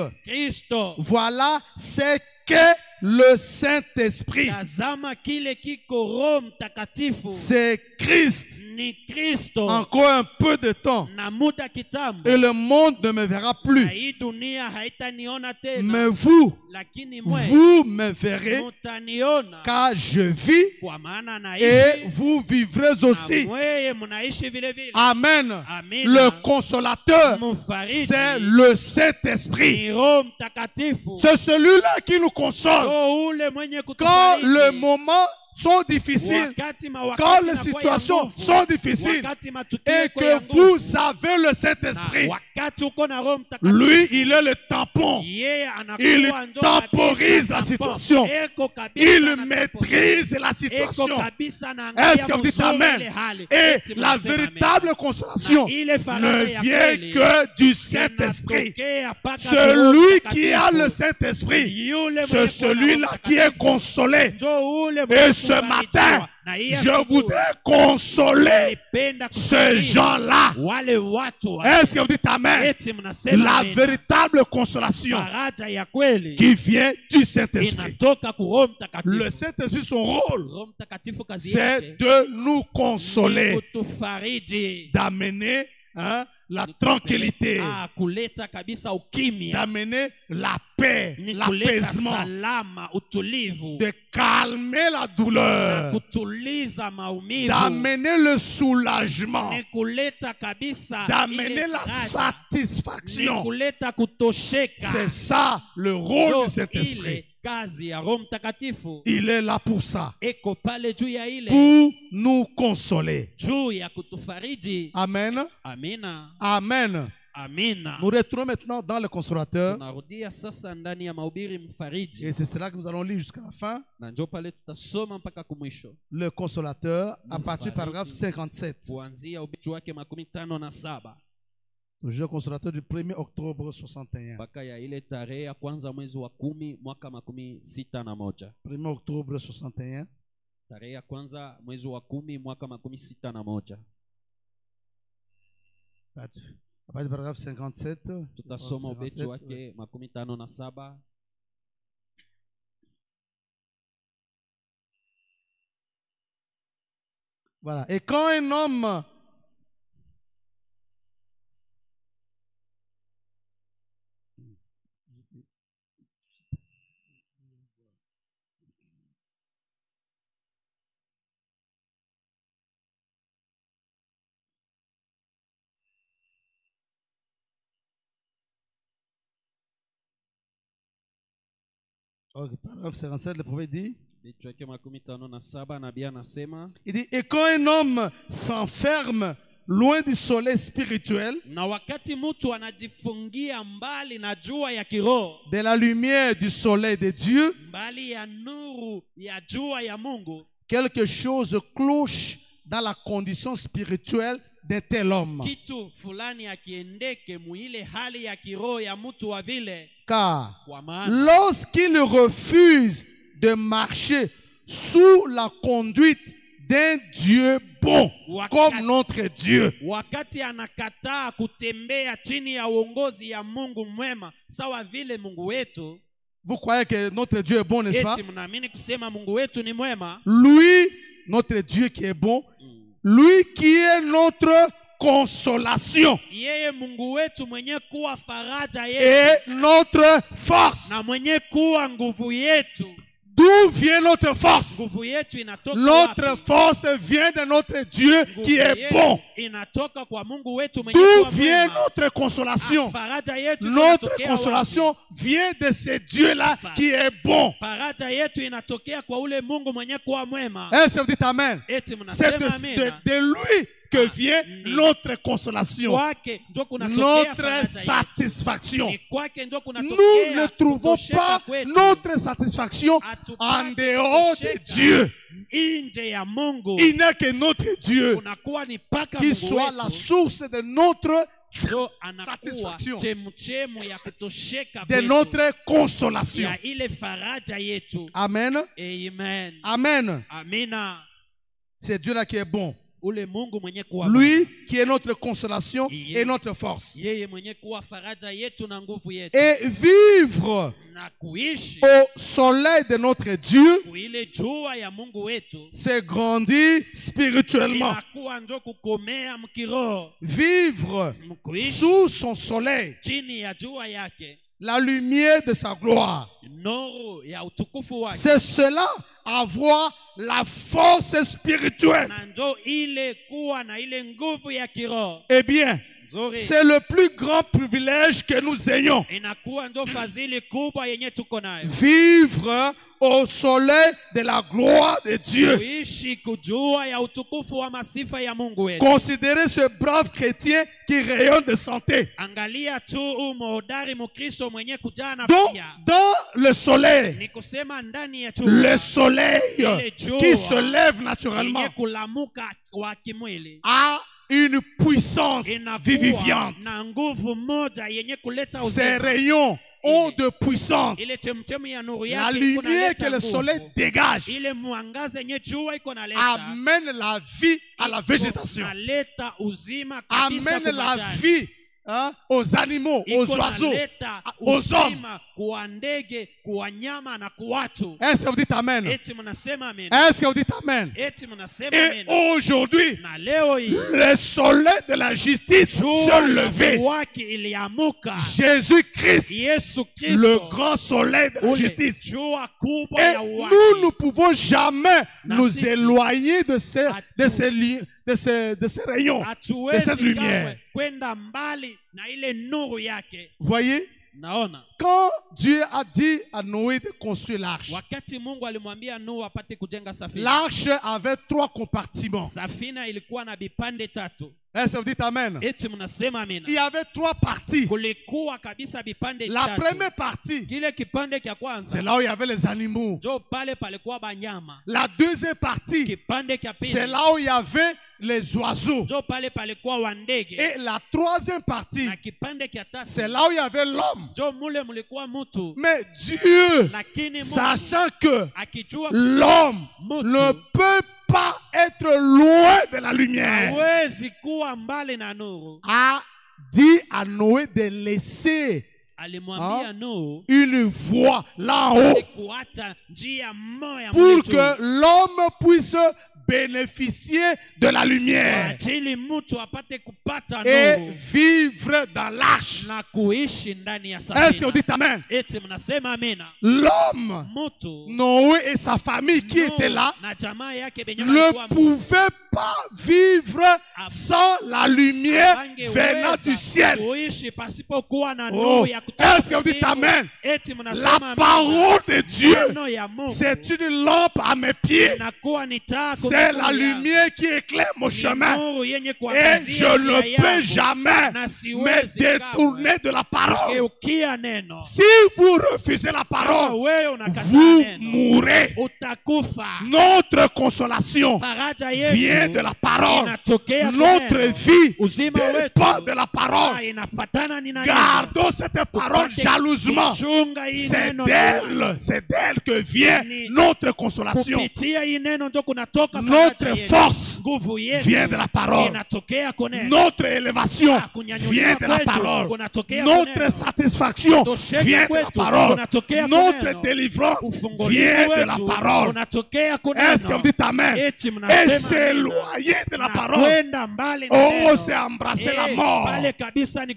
Voilà, c'est que le Saint-Esprit. C'est Christ. Encore un peu de temps. Et le monde ne me verra plus. Mais vous me verrez, car je vis et vous vivrez aussi. Amen. Le consolateur, c'est le Saint-Esprit. C'est celui-là qui nous console. Quand le moment sont difficiles, quand les situations sont difficiles et que vous avez le Saint-Esprit, lui, il est le tampon. Il temporise la situation. Il maîtrise la situation. Est-ce que vous dites Amen? Et la véritable consolation ne vient que du Saint-Esprit. Celui qui a le Saint-Esprit, c'est celui-là qui est consolé. Et ce matin, je voudrais consoler ces gens-là. Est-ce que vous dites Amen? La véritable consolation qui vient du Saint-Esprit. Le Saint-Esprit, son rôle, c'est de nous consoler, d'amener la tranquillité, d'amener la paix, l'apaisement, de calmer la douleur, d'amener le soulagement, d'amener la satisfaction. C'est ça le rôle du Saint-Esprit. Il est là pour ça, pour nous consoler. Amen. Amen. Nous retournons maintenant dans le consolateur. Et c'est cela que nous allons lire jusqu'à la fin. Le consolateur, à partir du paragraphe 57. Le consolateur du 1er octobre 61. 1er octobre 61. À partir du paragraphe 57. Voilà. Et quand un homme paragraphe 57, le prophète dit, il dit, et quand un homme s'enferme loin du soleil spirituel, de la lumière du soleil de Dieu, quelque chose cloche dans la condition spirituelle d'un tel homme. Car lorsqu'il refuse de marcher sous la conduite d'un Dieu bon, comme notre Dieu, vous croyez que notre Dieu est bon, n'est-ce pas? Lui, notre Dieu qui est bon, lui qui est notre consolation et notre force. D'où vient notre force? Notre force vient de notre Dieu qui est bon. D'où vient notre consolation? Notre consolation vient de ce Dieu-là qui est bon. Est-ce que vous dites Amen? C'est de lui que vient notre consolation, notre satisfaction. Nous ne trouvons pas notre satisfaction en dehors de Dieu. Il n'est que notre Dieu qui soit la source de notre satisfaction, de notre consolation. Amen. Amen. C'est Dieu-là qui est bon. Lui qui est notre consolation et notre force. Et vivre au soleil de notre Dieu, c'est grandir spirituellement. Vivre sous son soleil, la lumière de sa gloire. C'est cela, avoir la force spirituelle. Eh bien, c'est le plus grand privilège que nous ayons. Vivre au soleil de la gloire de Dieu. Considérez ce brave chrétien qui rayonne de santé. Donc, dans le soleil qui se lève naturellement a une puissance vivifiante. Ces rayons ont de puissance. La lumière que le soleil dégage amène la vie à la végétation, amène la vie aux animaux, aux oiseaux, aux hommes. Est-ce que vous dites Amen? Est-ce que vous dites Amen? Et aujourd'hui, le soleil de la justice se levait. Jésus-Christ, le grand soleil de la justice. Et nous ne pouvons jamais nous éloigner de ces rayons, de cette lumière. Voyez? Quand Dieu a dit à Noé de construire l'arche, l'arche avait 3 compartiments. Est-ce que vous dites Amen? Il y avait 3 parties. La première partie, c'est là où il y avait les animaux. La deuxième partie, c'est là où il y avait les oiseaux. Et la troisième partie, c'est là où il y avait l'homme. Mais Dieu, sachant que l'homme ne peut pas être loin de la lumière, a dit à Noé de laisser une voie là en haut pour que l'homme puisse bénéficier de la lumière et vivre dans l'arche. Est-ce que vous dites Amen? L'homme, Noé et sa famille qui étaient là, ne pouvaient pas vivre sans la lumière venant du ciel. Oh, est-ce que vous dites Amen? La parole de Dieu, c'est une lampe à mes pieds. C'est la lumière qui éclaire mon chemin. Et je ne peux jamais me détourner de la parole. Si vous refusez la parole, vous mourrez. Notre consolation vient de la parole. Notre vie dépend de la parole. Gardons cette parole jalousement. C'est d'elle que vient notre consolation. notre force vient de la parole. Notre élévation vient de la parole. Notre satisfaction vient de la parole. Notre délivrance vient de la parole. Est-ce que vous dites amen? Et s'éloigner de la parole, oh, c'est embrasser la mort,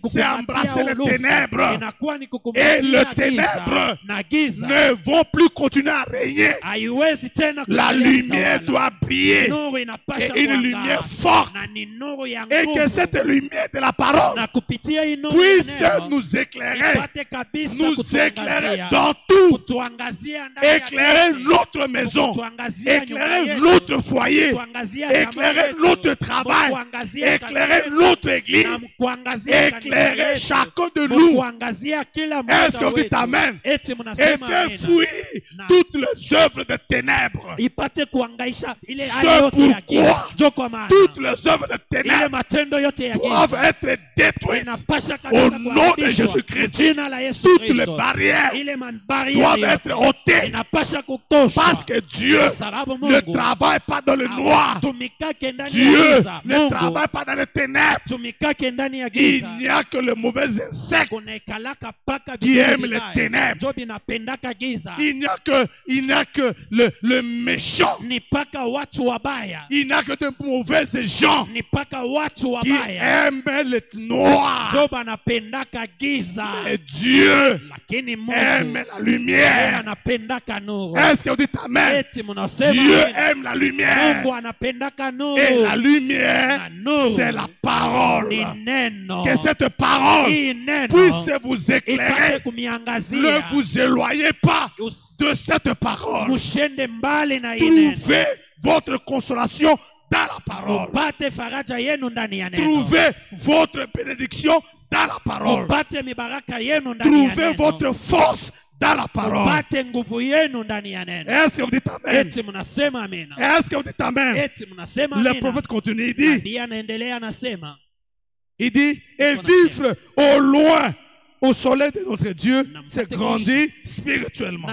c'est embrasser les ténèbres. Et les ténèbres ne vont plus continuer à régner. La lumière doit briller, et une lumière forte, et que cette lumière de la parole puisse nous éclairer dans tout, éclairer notre maison, éclairer notre foyer, éclairer notre travail, éclairer notre église, éclairer chacun de nous. Est-ce que vous dites amen? Et faire fouiller toutes les œuvres de ténèbres. C'est pourquoi toutes les œuvres de ténèbres doivent être détruites au nom de Jésus-Christ. Toutes les barrières doivent être ôtées, parce que Dieu ne travaille pas dans le noir. Dieu ne travaille pas dans les ténèbres. Il n'y a que le mauvais insecte qui aime les ténèbres. Il n'y a que le méchant. Il n'y a que de mauvais gens qui aiment le noir. Et Dieu aime la lumière. Est-ce que vous dites amen? Dieu aime la lumière. Et la lumière, c'est la parole. Que cette parole puisse vous éclairer. Ne vous éloignez pas de cette parole. Trouvez votre consolation dans la parole. Trouvez votre bénédiction dans la parole. Trouvez votre force dans la parole. Est-ce que vous dites amen? Est-ce que vous dites amen? Le prophète continue, il dit, et vivre au loin au soleil de notre Dieu, c'est grandir spirituellement.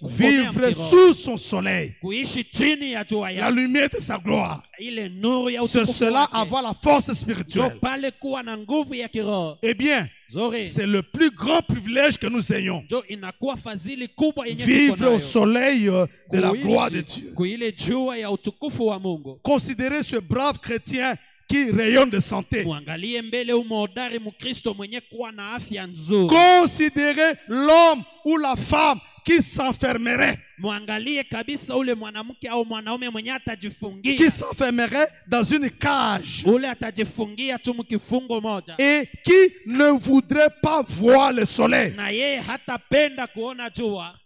Vivre sous son soleil, la lumière de sa gloire, c'est cela, avoir la force spirituelle. Eh bien, c'est le plus grand privilège que nous ayons. Vivre au soleil de la gloire de Dieu. Considérez ce brave chrétien qui rayonne de santé. Considérez l'homme ou la femme qui s'enfermerait. Qui s'enfermerait dans une cage. Et qui ne voudrait pas voir le soleil.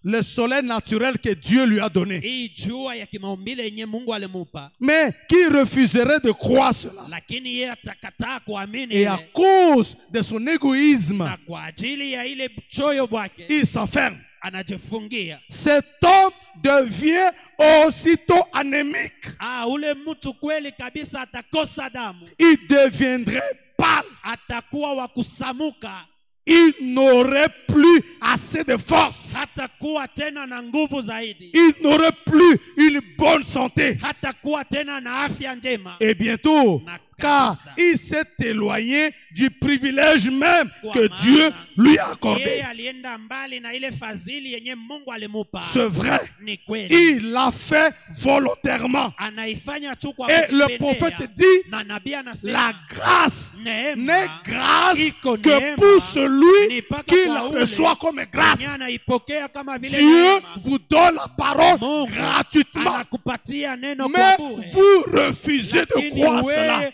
Le soleil naturel que Dieu lui a donné. Mais qui refuserait de croire cela. Et à cause de son égoïsme, il s'enferme. Cet homme devient aussitôt anémique. Il deviendrait pâle. Il n'aurait plus assez de force. Il n'aurait plus une bonne santé. Et bientôt, car il s'est éloigné du privilège même que Dieu lui a accordé. C'est vrai, il l'a fait volontairement. Et le prophète dit, la grâce n'est grâce que pour celui qui la reçoit comme grâce. Dieu vous donne la parole gratuitement, mais vous refusez de croire cela.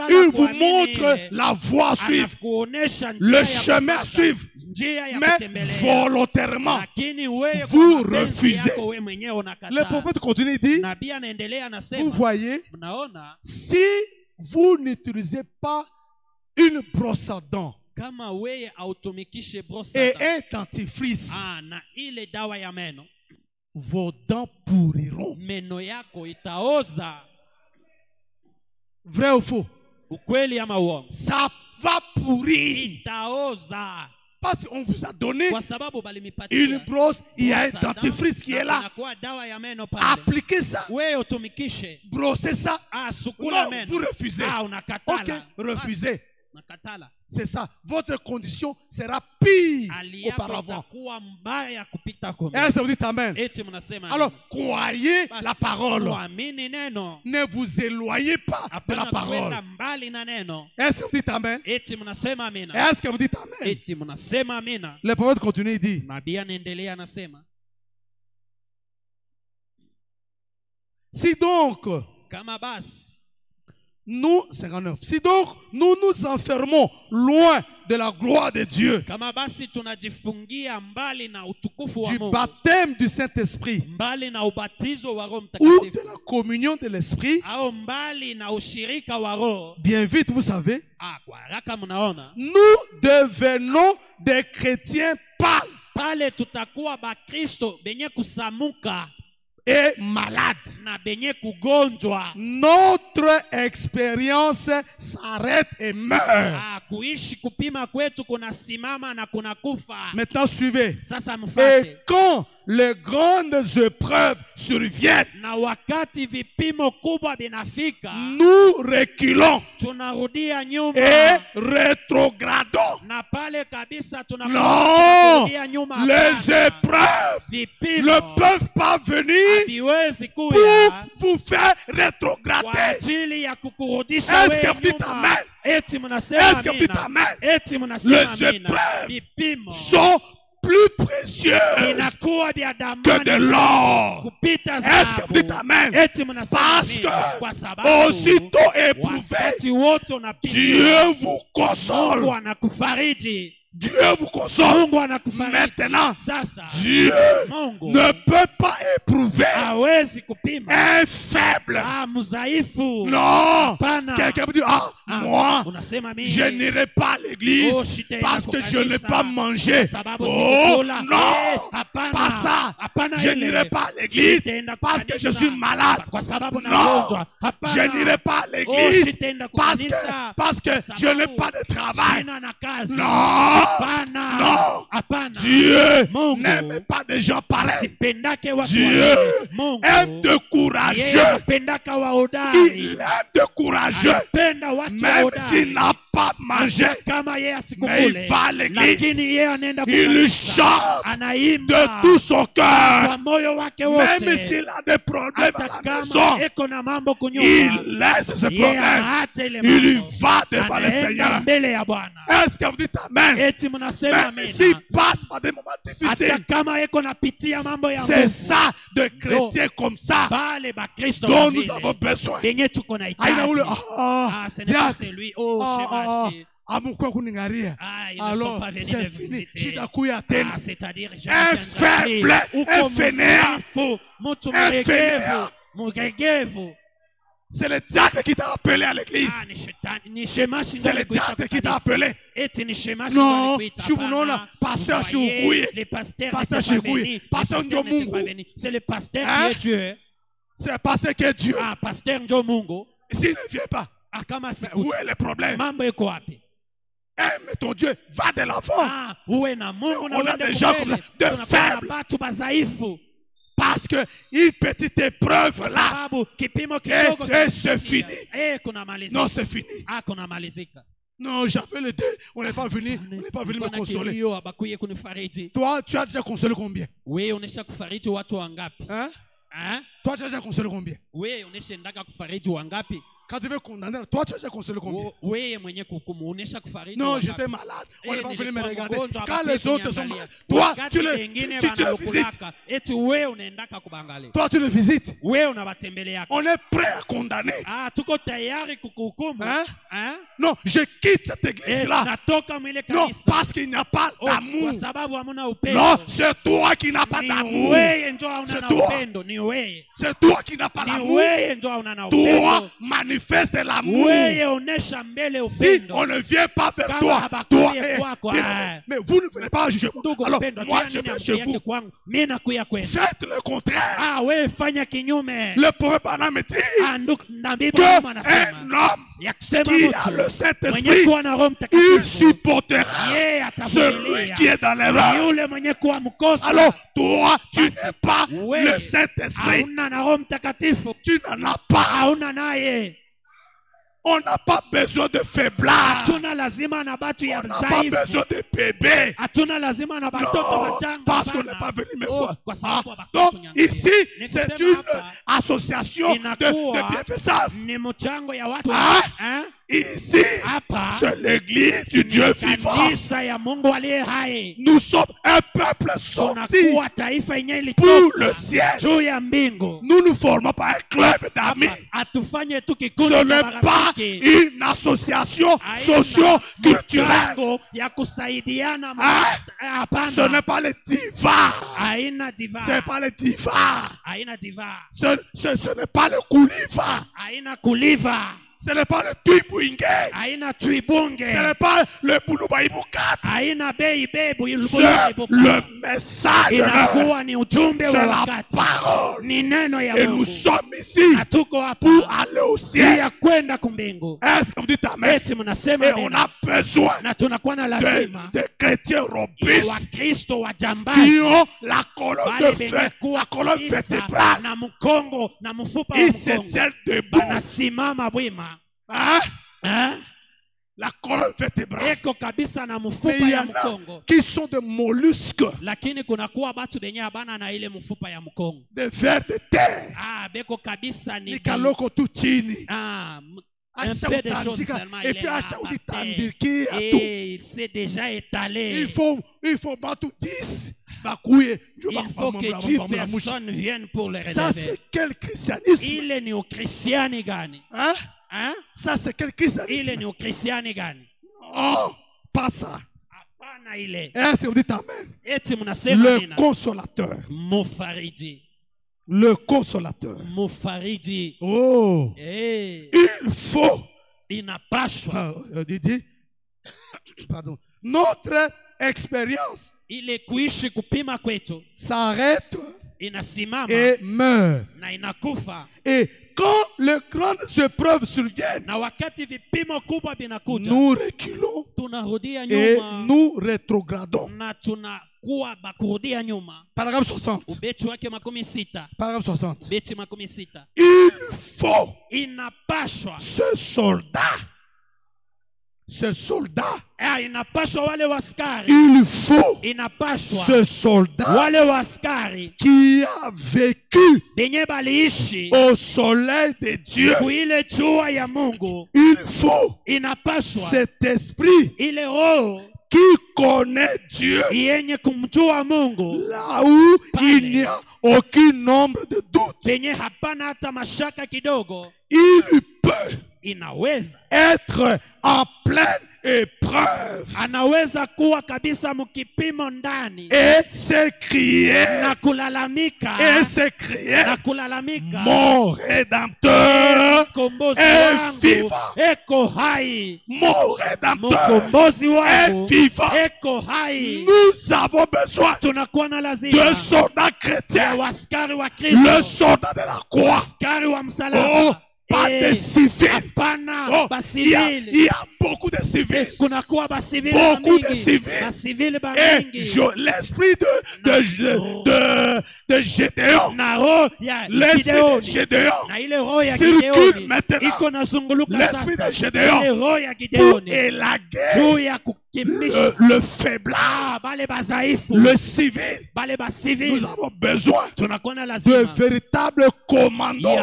Il vous montre la voie à suivre, le chemin à suivre, mais volontairement, vous refusez. Le prophète continue, dit, vous voyez, si vous n'utilisez pas une brosse à dents et un dentifrice, vos dents pourriront. Vrai ou faux? Ça va pourrir. Parce qu'on vous a donné une brosse, il y a un dentifrice qui est là. Appliquez ça. Brossez ça. Non, vous refusez. Ok, refusez. C'est ça. Votre condition sera pire auparavant. Est-ce que vous dites amen? Alors, croyez la parole. Ne vous éloignez pas de la parole. Est-ce que vous dites amen? Est-ce que vous dites amen? Le prophète continue, il dit, si donc, si donc nous nous enfermons loin de la gloire de Dieu, du baptême du Saint-Esprit ou de la communion de l'Esprit, bien vite, vous savez, nous devenons des chrétiens pâles et malade. Notre expérience s'arrête et meurt. Maintenant suivez. Et quand les grandes épreuves surviennent, nous reculons et rétrogradons. Non, les épreuves ne peuvent pas venir pour vous faire rétrograder. Est-ce que vous dites amen? Est-ce que vous dites amen? Les épreuves sont plus précieuses que de l'or. Est-ce que vous dites amen? Parce que aussitôt éprouvé, Dieu vous console. Dieu vous console. Maintenant, Dieu ne peut pas éprouver un faible. Non. Quelqu'un me dit, moi, je n'irai pas à l'église parce que je n'ai pas mangé. Oh, non. Pas ça. Je n'irai pas à l'église parce que je suis malade. Non. Je n'irai pas à l'église parce que je n'ai pas de travail. Non. Non, Dieu n'aime pas des gens pareils. Dieu aime de courageux. Il aime de courageux. Même s'il n'a pas mangé, mais il va à l'église. Il chante de tout son cœur. Même s'il a des problèmes à la maison, il laisse ce problème. Il va devant le Seigneur. Est-ce que vous dites amen? Même s'il passe par des moments difficiles, c'est ça de chrétiens comme ça dont nous avons besoin. Alors, c'est fini. Un faible, un fainéant, c'est le diable qui t'a appelé à l'église. C'est le diable qui t'a appelé. Non, pasteur Choukouye. Pasteur Choukouye. Pasteur Ndjomungu. C'est le pasteur qui est Dieu. C'est le pasteur qui est Dieu. Pasteur Ndjomungu. S'il ne vient pas, où est le problème? Aime ton Dieu, va de l'avant. On a des gens comme ça, de faibles. Parce que une petite épreuve là, et c'est fini. Non, c'est fini. Non, j'appelle le Dieu. On n'est pas venu me consoler. Toi, tu as déjà consolé combien? Hein? Toi, tu as déjà consolé combien? Quand tu veux condamner, toi tu as déjà consolé combien? Non, j'étais malade. On n'est pas venu me regarder. Quand les autres sont malades, toi tu le visites. Toi tu le visites. On est prêt à condamner. Hein? Non, je quitte cette église-là. Non, parce qu'il n'y a pas d'amour. Non, c'est toi qui n'as pas d'amour. C'est toi. C'est toi qui n'as pas d'amour. Toi, manipulateur. manifeste l'amour. Si on ne vient pas vers toi, mais vous ne venez pas chez moi. Alors moi je viens chez vous. Faites le contraire. Le prophète Branham dit qu'un homme qui a le Saint-Esprit, il supportera celui qui est dans l'erreur. Alors toi, tu n'es pas le Saint-Esprit. Tu n'en as pas. On n'a pas besoin de faiblesse. On n'a pas besoin de bébés. Non, parce qu'on n'est pas venu mes fois. Donc ici, c'est une association de bienfaisance. Ici, c'est l'église du Dieu vivant. Nous sommes un peuple sorti pour le ciel. Nous ne formons pas un club d'amis. Ce n'est pas une association socio-culturelle. Ce n'est pas les divas. Ce n'est pas les divas. Ce n'est pas le couliva. Ce n'est pas le Twibwinge. Ce n'est pas le Bulubaïboukat. C'est le message. C'est la parole. Et nous sommes ici pour aller au ciel. Est-ce que vous dites amen? Et on a besoin de chrétiens robustes qui ont la colonne vertébrale. Ils se tiennent debout. La colonne vertébrale. Mais il y en a qui sont des mollusques, des vers de terre. Et puis à chaque il s'est déjà étalé. Il faut battre 10. Il faut que 10 personnes viennent pour le relever. Ça c'est quel christianisme? Il est néo-chrétien. Ça c'est quel christianisme? Il est néo-chrétien. Oh, pas ça. Est-ce que vous dites amen? Le consolateur. Le consolateur. Oh. Il faut. Il n'a pas choix. Pardon. Notre expérience s'arrête et meurt. Et quand les grandes épreuves surviennent, nous reculons et nous rétrogradons. Paragraphe 60. Paragraphe 60. Il faut ce soldat. Il faut ce soldat qui a vécu au soleil de Dieu. Il faut cet esprit qui connaît Dieu, là où il n'y a aucun nombre de doutes. Il peut être en pleine épreuve et s'écrier mon rédempteur est vivant. Mon rédempteur est vivant. Nous avons besoin de soldats chrétiens, le soldat de la croix. Oh, pas de civils. Oh, il y a beaucoup de civils. Beaucoup de civils. Et l'esprit de Gédéon. L'esprit de Gédéon circule maintenant. L'esprit de Gédéon pour élaguer le faiblard, le civil. Nous avons besoin de véritables commandos.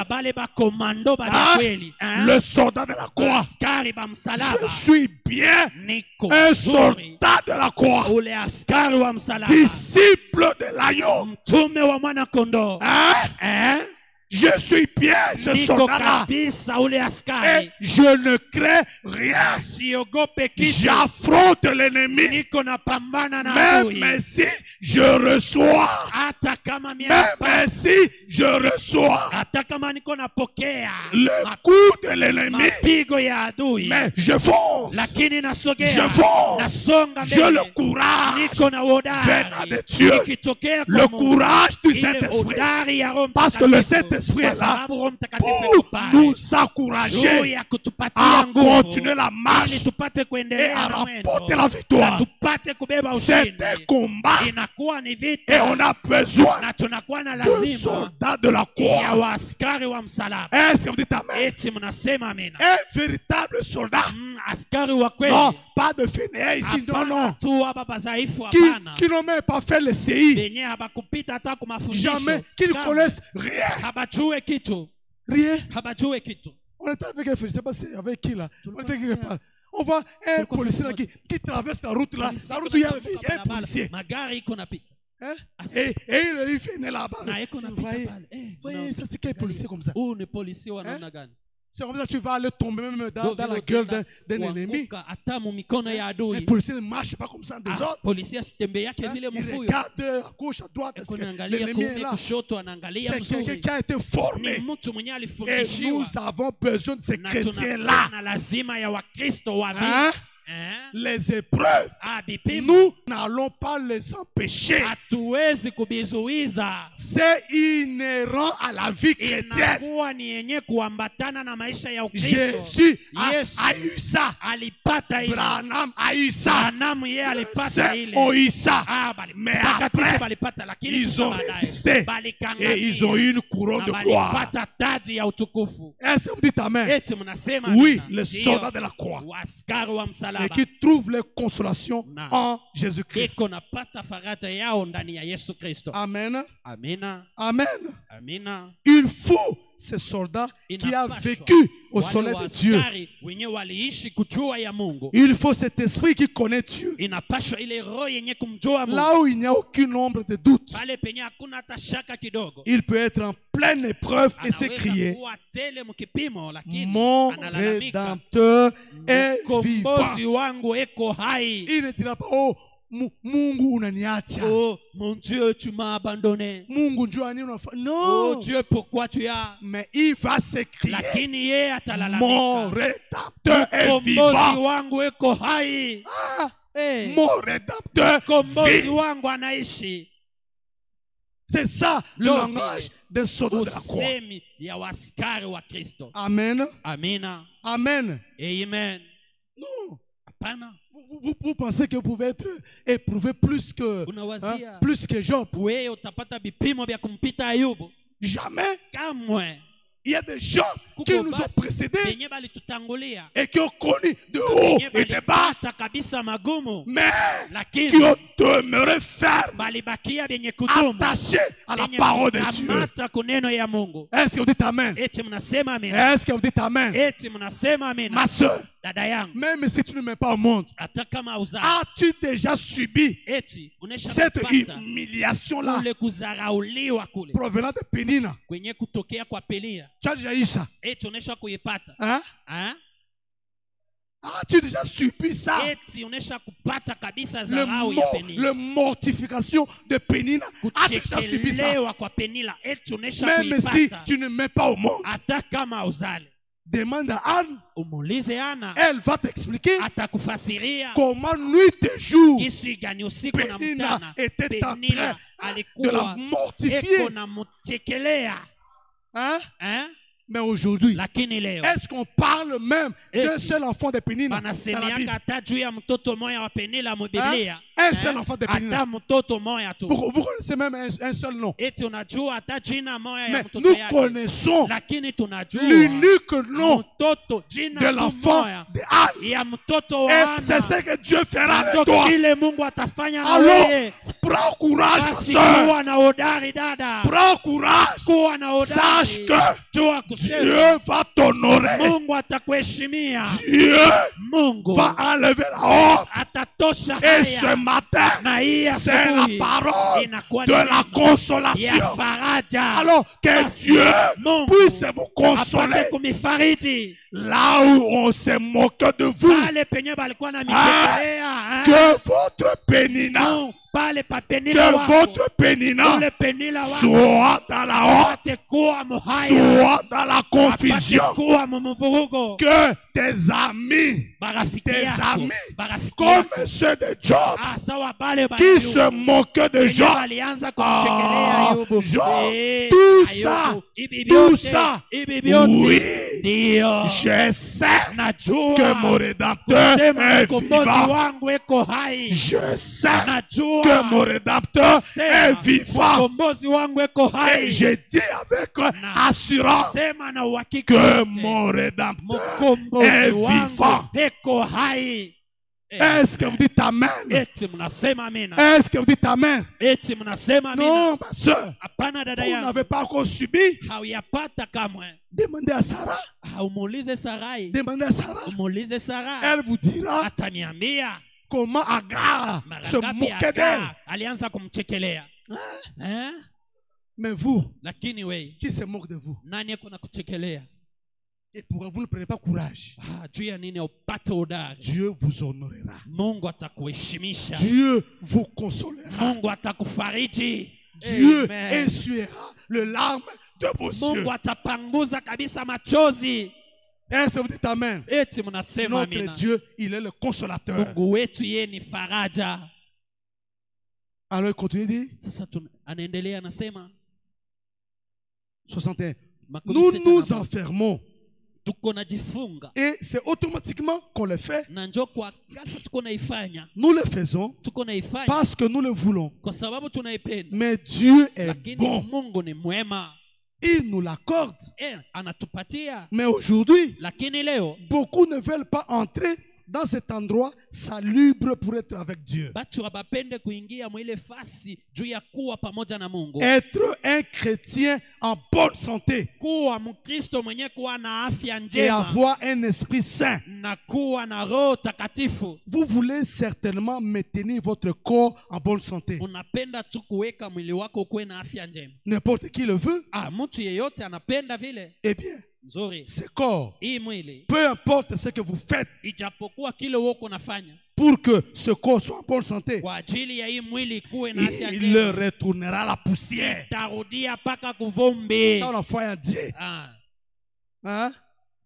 Le soldat de la croix. Je suis bien un soldat de la croix, disciple de l'agneau. Je suis bien ce soldat-là. Et je ne crains rien. J'affronte l'ennemi. Même si je reçois. Même si je reçois le coup de l'ennemi. Mais je fonce. Je fonce. J'ai le courage venant de Dieu. Le courage du Saint-Esprit. Parce que le Saint-Esprit est là pour nous encourager à continuer la marche et à remporter la victoire. C'est un combat et on a besoin de soldats de la croix. Est-ce que vous dites amen? Un véritable soldat. Non, pas de fainéants ici, non. Qui n'ont même pas fait le CI. Jamais, qui ne connaissent rien. Rien. On était avec un, je ne sais pas avec qui là. On était quelque part. On voit un policier là qui traverse la route là. La route où il y a un policier. Hein? Et il venait là-bas. Vous voyez, ça c'est quel policier comme ça? Hein? C'est comme ça que tu vas aller tomber même dans la gueule d'un ennemi. Un policier ne marche pas comme ça en désordre. Il regarde à gauche, à droite. L'ennemi est là. C'est quelqu'un qui a été formé. Et nous avons besoin de ces chrétiens-là. Hein? Les épreuves, nous n'allons pas les empêcher. C'est inhérent à la vie chrétienne. Jésus a eu ça. Branham a eu ça. C'est ont eu ça. Mais après, ils ont résisté. Et ils ont eu une couronne de gloire. Est-ce que vous dites amen? Oui, le soldat de la croix. Et qui trouvent leur consolation en Jésus-Christ. Amen. Amen. Il faut ce soldat qui a vécu au soleil de Dieu. Il faut cet esprit qui connaît Dieu. Là où il n'y a aucune ombre de doute, il peut être en pleine épreuve et s'écrier: mon Rédempteur est vivant. Il ne dira pas: oh, Mungu unaniacha. Oh, mon Dieu, tu m'as abandonné. Mungu njua nini unafanya? Non. Oh Dieu, pourquoi tu as? Mais il va s'écrier: mon Rédempteur est vivant. Wangu eko hai. Mon Rédempteur vit. C'est ça le langage des soldats de la croix. Amen. Amen. Amen. Amen. Non. Vous pensez que vous pouvez être éprouvé plus que Job? Jamais. Il y a des gens qui nous ont précédés et qui ont connu de haut et de bas, mais qui ont demeuré fermes, attachés à la parole de Dieu. Est-ce que vous dites amen? Est-ce que vous dites amen? Ma soeur, même si tu ne mets pas au monde, as-tu déjà subi cette humiliation-là provenant de Pénina? Tu as déjà eu ça? Hein? As-tu déjà subi ça? Le mortification de Pénina. As-tu déjà subi ça? Même si tu ne mets pas au monde, demande à Anne. Elle va t'expliquer comment nuit et jour Pénina était en train de la mortifier. Hein? Mais aujourd'hui, est-ce qu'on parle même d'un seul enfant de Pénina dans la Bible? Un seul enfant de Pénina. Vous connaissez même un seul nom. Mais nous connaissons l'unique nom de l'enfant de Anne. Et c'est ce que Dieu fera avec toi. Alors, Prends courage, ma soeur. Prends courage. Sache que Dieu va t'honorer. Dieu va enlever la honte. Et ce matin, c'est la parole de la consolation. Alors que Dieu puisse vous consoler. Là où on s'est moqué de vous, que votre pénina, que votre pénina soit dans la honte, soit dans la confusion, que tes amis, comme ceux de Job, qui se moquaient de Job, tout ça, oui, je sais que mon Rédempteur est vivant. Je sais que mon Rédempteur est vivant. Et je dis avec assurance que mon Rédempteur est vivant. Est-ce que vous dites Amen? Est-ce que vous dites Amen? Non, ma soeur, vous n'avez pas encore subi. Demandez à Sarah. Demandez à Sarah. Elle vous dira comment Agar se moquait d'elle. Mais vous, qui se moque de vous? Et pour vous ne prenez pas courage. Dieu vous honorera. Dieu vous consolera. Dieu essuiera le larme de vos yeux. Est-ce que vous dites Amen? Notre Dieu, il est le consolateur. Alors il continue de dire 61. Nous nous enfermons. Et c'est automatiquement qu'on le fait. Nous le faisons parce que nous le voulons. Mais Dieu est bon. Il nous l'accorde. Mais aujourd'hui, beaucoup ne veulent pas entrer dans cet endroit salubre pour être avec Dieu. Être un chrétien en bonne santé et avoir un esprit saint. Vous voulez certainement maintenir votre corps en bonne santé. N'importe qui le veut. Eh bien, ce corps, peu importe ce que vous faites, pour que ce corps soit en bonne santé, il leur retournera la poussière. Attends la foi à Dieu.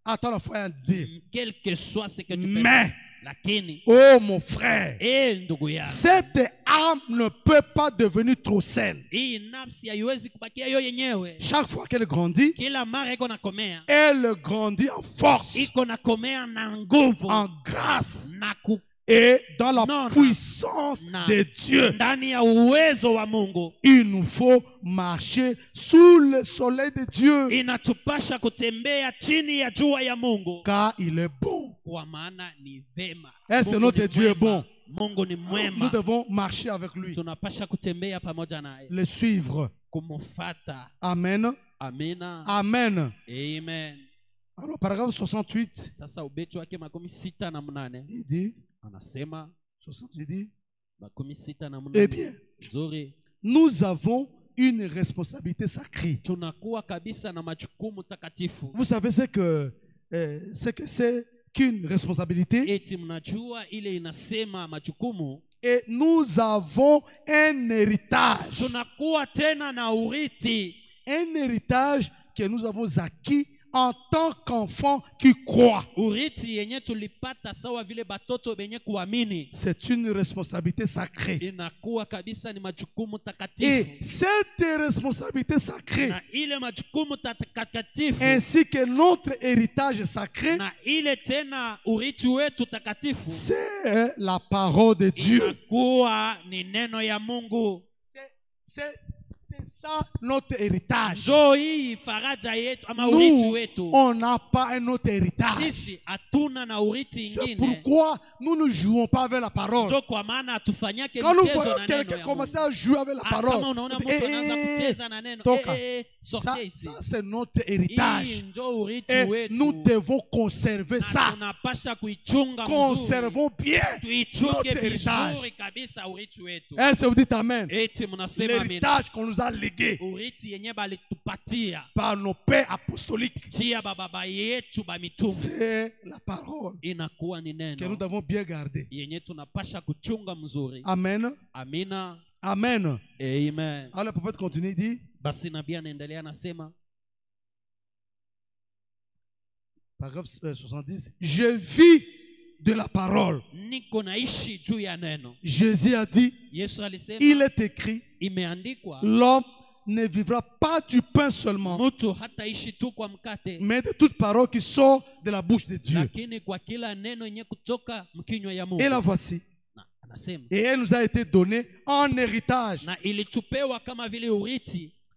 Attends la foi à Dieu. Quel que soit ce que tu peux. Mais oh mon frère, cette âme ne peut pas devenir trop saine. Chaque fois qu'elle grandit, elle grandit en force, en grâce et dans la puissance de Dieu. Il nous faut marcher sous le soleil de Dieu, car il est bon. Est-ce que notre Dieu est bon? Nous devons marcher avec lui, le suivre. Amen. Amen. Alors, paragraphe 68, il dit, eh bien, nous avons une responsabilité sacrée. Vous savez ce que c'est qu'une responsabilité? Et nous avons un héritage. Un héritage que nous avons acquis en tant qu'enfants qui croient. C'est une responsabilité sacrée. Et cette responsabilité sacrée, ainsi que notre héritage sacré, c'est la parole de Dieu. C'est ça notre héritage. Nous, on n'a pas un autre héritage. C'est pourquoi nous ne jouons pas avec la parole. Quand nous voyons quelqu'un commencer à jouer avec la parole, ça c'est notre héritage. Et nous devons conserver ça. Conservons bien notre héritage. Est-ce que vous dites amen? L'héritage qu'on nous a légué par nos pères apostoliques, c'est la parole que nous devons bien garder. Amen. Amina. Amen. Amen. Alors le prophète continue, il dit, paragraphe 70, je vis de la parole. Jésus a dit, il est écrit, l'homme ne vivra pas du pain seulement, mais de toute parole qui sort de la bouche de Dieu. Et la voici. Et elle nous a été donnée en héritage.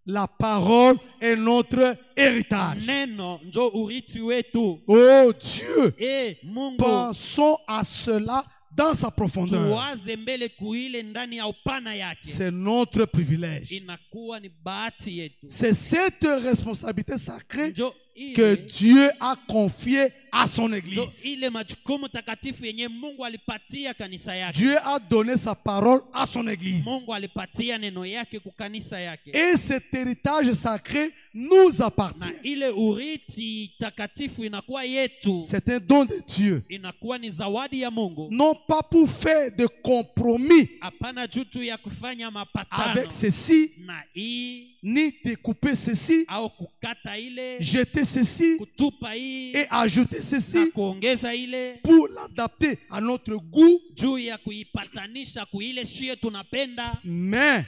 La parole est notre héritage. Oh Dieu, pensons à cela dans sa profondeur. C'est notre privilège. C'est cette responsabilité sacrée que Dieu a confiée à son église. Dieu a donné sa parole à son église. Et cet héritage sacré nous appartient. C'est un don de Dieu. Non pas pour faire de compromis avec ceci, ni découper ceci, jeter ceci et ajouter ceci pour l'adapter à notre goût, mais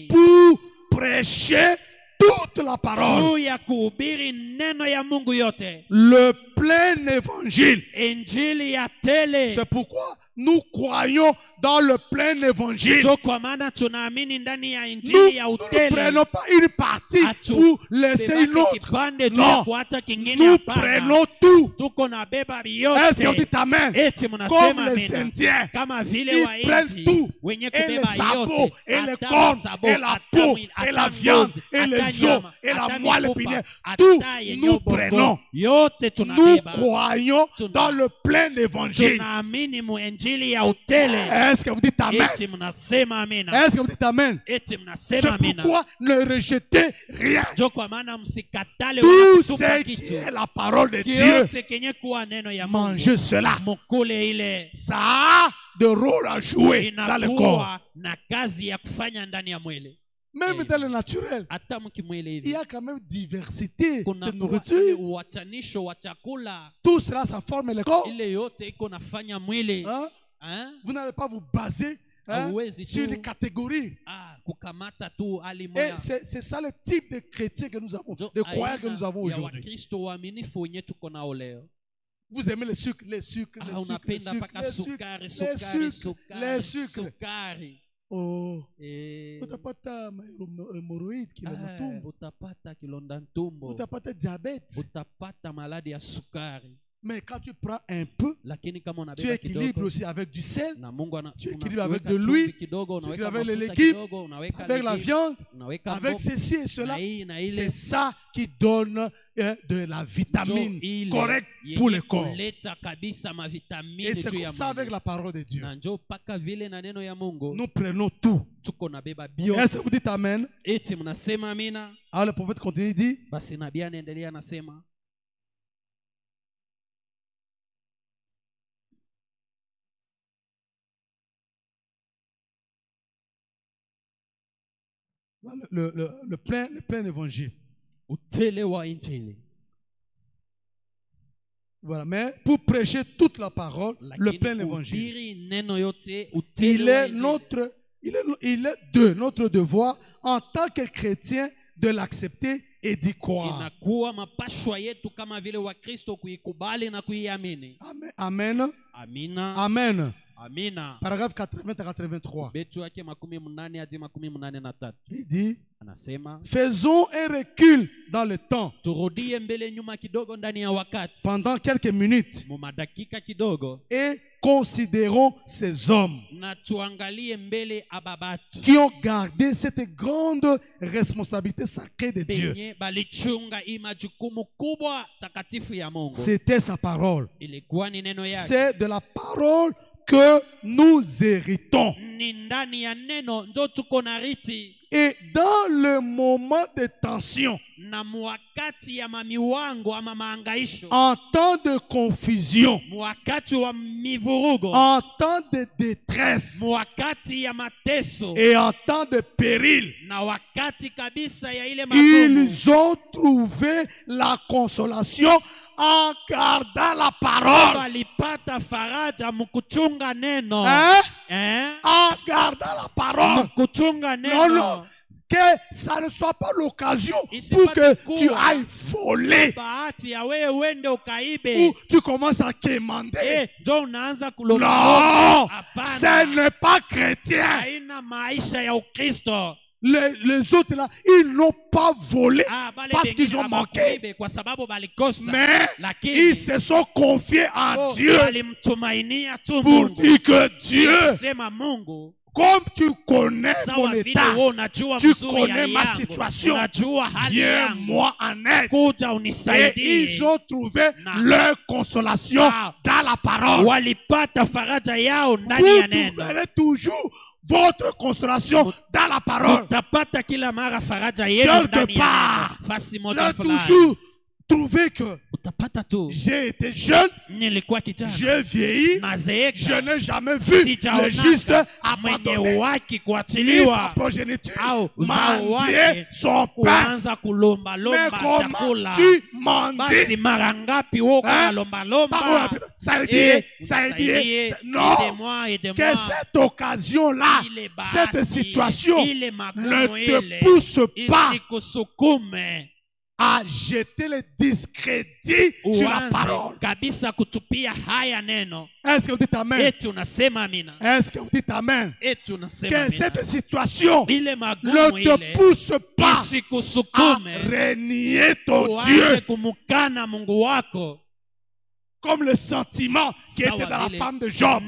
pour prêcher toute la parole, le plein évangile. C'est pourquoi nous croyons dans le plein évangile. Nous ne prenons pas une partie pour laisser une autre. Non, nous prenons tout. Est-ce que vous dites amen? Comme les Indiens, ils prennent tout. Et les sabots, et les cornes, et la peau, et la viande, et les os, et la moelle épinière. Tout, nous prenons. Nous croyons dans le plein évangile. Est-ce que vous dites amen? Est-ce que vous dites amen? C'est pourquoi ne rejetez rien. Tout ce qui est la parole de Dieu, mangez cela. Ça a de rôle à jouer dans le corps. Même dans le naturel, il y a quand même diversité de nourriture. Tout cela, ça forme le corps. Hein? Vous n'allez pas vous baser sur les catégories. Et c'est ça le type de chrétien que nous avons, de croyants que nous avons aujourd'hui. Vous aimez les sucres, les sucres, les sucres. Oh, utapata hemorrhoïde kilonda ntumbo, utapata diabète, utapata maladie ya sukari. Mais quand tu prends un peu, tu équilibres aussi avec du sel, tu équilibres avec de l'huile, tu équilibres avec les légumes, avec la viande, avec ceci et cela. C'est ça qui donne de la vitamine correcte pour le corps. Et c'est comme ça avec la parole de Dieu. Nous prenons tout. Est-ce que vous dites amen? Alors le prophète continue, il dit, le plein évangile. Voilà, mais pour prêcher toute la parole, le plein évangile, il est de notre devoir en tant que chrétien de l'accepter et d'y croire. Amen. Amen. Amen. Amina. Paragraphe 80 à 83. Il dit, faisons un recul dans le temps. Pendant quelques minutes. Et considérons ces hommes qui ont gardé cette grande responsabilité sacrée de Dieu. C'était sa parole. C'est de la parole que nous héritons. Et dans le moment de tension, en temps de confusion, en temps de détresse et en temps de péril, ils ont trouvé la consolation en gardant la parole. En gardant la parole. Non. Que ça ne soit pas l'occasion pour que tu ailles voler ou tu commences à quémander. Non, ce n'est pas chrétien. Les autres là, ils n'ont pas volé parce qu'ils ont manqué, mais ils se sont confiés en Dieu pour dire que Dieu, comme tu connais mon état, tu connais ma situation, viens-moi en aide. Et ils ont trouvé leur consolation dans la parole. Vous trouverez toujours votre consolation dans la parole. Quelque part, j'ai toujours trouvé que j'ai été jeune, j'ai vieilli, je n'ai jamais vu le juste abandonner sa progéniture, mendier son pain. Mais comment tu mendis? Ça veut dire, non, que cette occasion-là, cette situation ne te pousse pas à jeter le discrédit sur la parole. Est-ce que vous dites amen? Est-ce que vous dites amen? Que cette situation ne te pousse pas à renier ton Dieu. Comme le sentiment qui était dans la femme de Job. Non,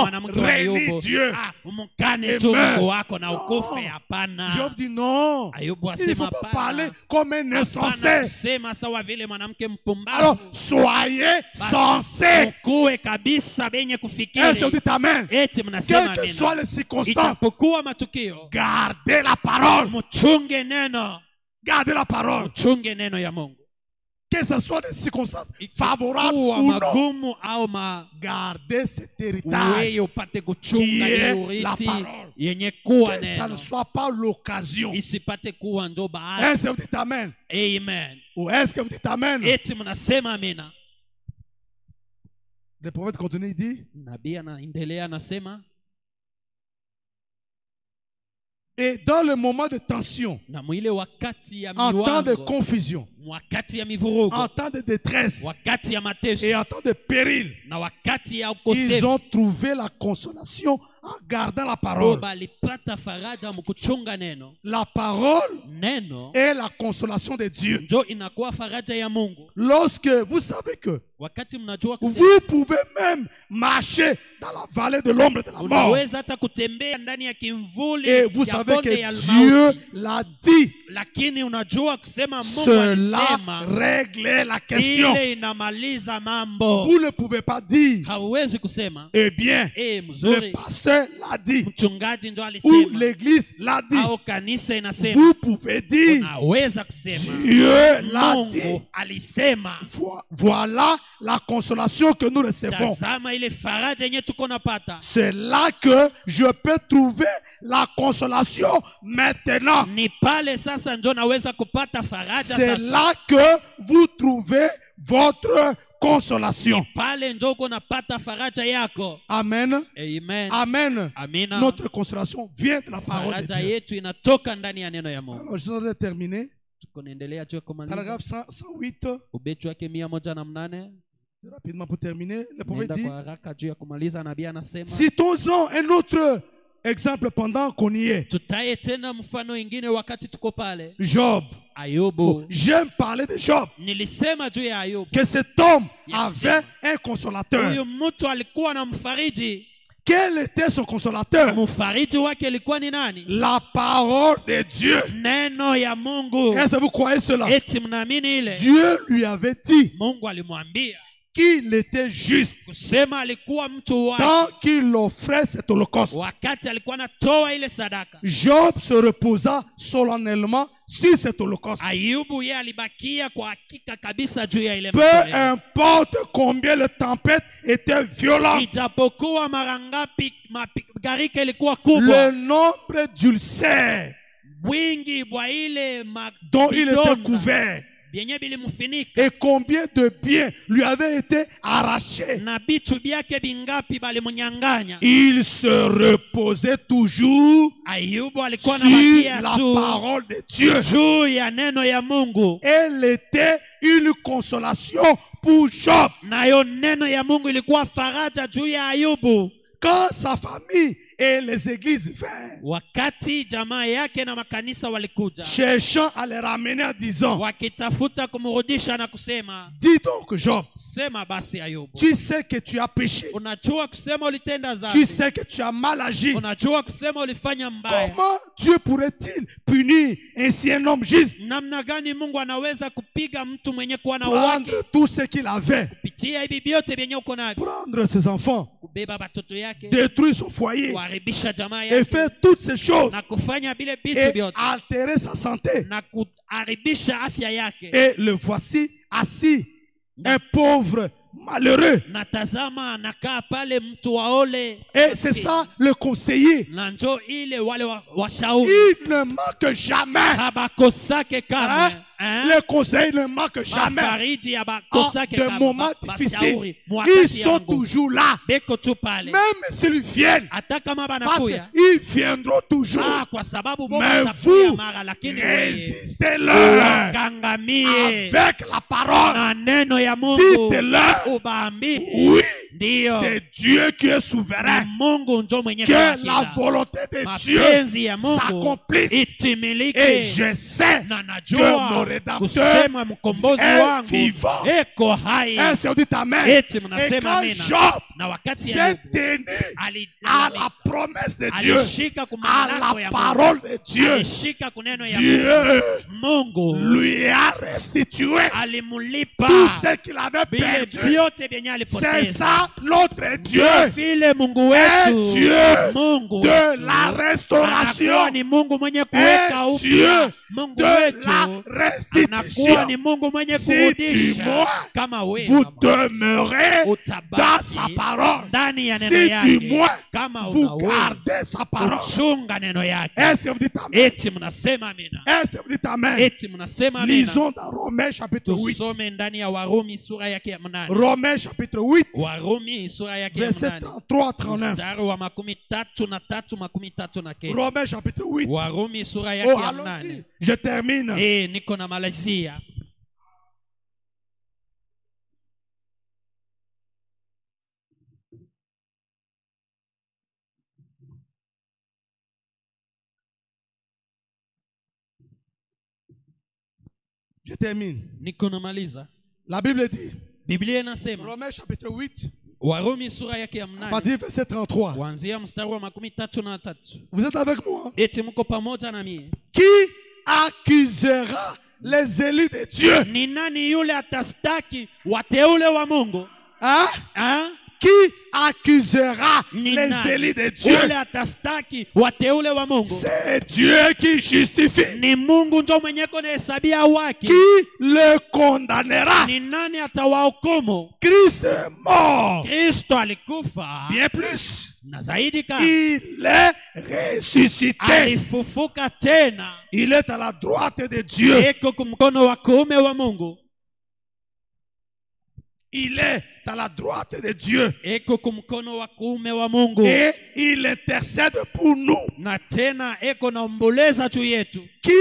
renie Dieu. Et meurt. Non. Job dit non. Il ne faut pas parler comme un insensé. Alors, soyez sensés. Est-ce que vous dites amen? Quelles que soient les circonstances, gardez la parole. Gardez la parole. Que ce soit des circonstances favorables ou non, gardez cet héritage qui est la parole. Que ça ne soit pas l'occasion. Est-ce que vous dites amen? Amen. Ou est-ce que vous dites amen? Le prophète continue, il dit, et dans le moment de tension, en temps de confusion, en temps de détresse et en temps de péril, ils ont trouvé la consolation en gardant la parole. La parole est la consolation de Dieu. Lorsque vous savez que vous pouvez même marcher dans la vallée de l'ombre de la mort. Et vous savez que Dieu l'a dit. Cela règle la question. Vous ne pouvez pas dire, eh bien, le pasteur l'a dit, ou l'église l'a dit. Vous pouvez dire, Dieu l'a dit. Voilà la consolation que nous recevons. C'est là que je peux trouver la consolation maintenant. C'est là que vous trouvez votre consolation. Amen. Amen. Notre consolation vient de la parole de Dieu. Alors, je voudrais terminer. Paragraphe 108. Rapidement pour terminer, le prophète dit, citons-en un autre exemple pendant qu'on y est. Job. Bon, j'aime parler de Job. Que cet homme avait un consolateur. Quel était son consolateur? La parole de Dieu. Est-ce que vous croyez cela? Dieu lui avait dit qu'il était juste tant qu'il offrait cet holocauste. Job se reposa solennellement sur cet holocauste. Peu importe combien la tempête était violente, le nombre d'ulcères dont il était couvert et combien de biens lui avaient été arrachés, il se reposait toujours sur la parole de Dieu. Elle était une consolation pour Job. Quand sa famille et les églises vinrent, cherchant à les ramener en disant, dis donc Job, tu sais que tu as péché, tu sais que tu as mal agi. Comment Dieu pourrait-il punir ainsi un homme juste, prendre tout ce qu'il avait, prendre ses enfants, détruire son foyer et faire toutes ces choses et altérer sa santé, et le voici assis, un pauvre malheureux, et c'est ça le conseiller. Il ne manque jamais. Les conseils ne manquent jamais. De moments difficiles, ils sont toujours là. Même s'ils viennent, ils viendront toujours. Mais vous, résistez-leur avec la parole. Dites-leur, oui, c'est Dieu qui est souverain. Que la volonté de Dieu s'accomplisse. Et je sais que mon Rédempteur est vivant. Est-ce que vous dites amen? Et quand Job s'est tenu à la promesse de Dieu, à la parole de Dieu, Dieu lui a restitué tout ce qu'il avait perdu. C'est ça notre Dieu. Est Dieu de la restauration. Est Dieu de la restitution. Si du moins vous demeurez dans sa parole, si du moins vous gardez sa parole, est-ce que vous dites amen? Est-ce que vous dites amen? Lisons dans Romains chapitre 8. Romains chapitre 8, verset 33 à 39. Romains chapitre 8. Oh, allons-y. Je termine. Je termine. La Bible dit, Romains chapitre 8, à partir du verset 33. Vous êtes avec moi? Qui accusera les élus de Dieu? Hein? Qui accusera les élus de Dieu? C'est Dieu qui justifie. Qui le condamnera? Christ est mort. Bien plus, il est ressuscité. Il est à la droite de Dieu. il est à la droite de Dieu. eko kumkono wa kuume wa Mungu. Et il intercède pour nous. Na tena eko naomboleza juu yetu. Qui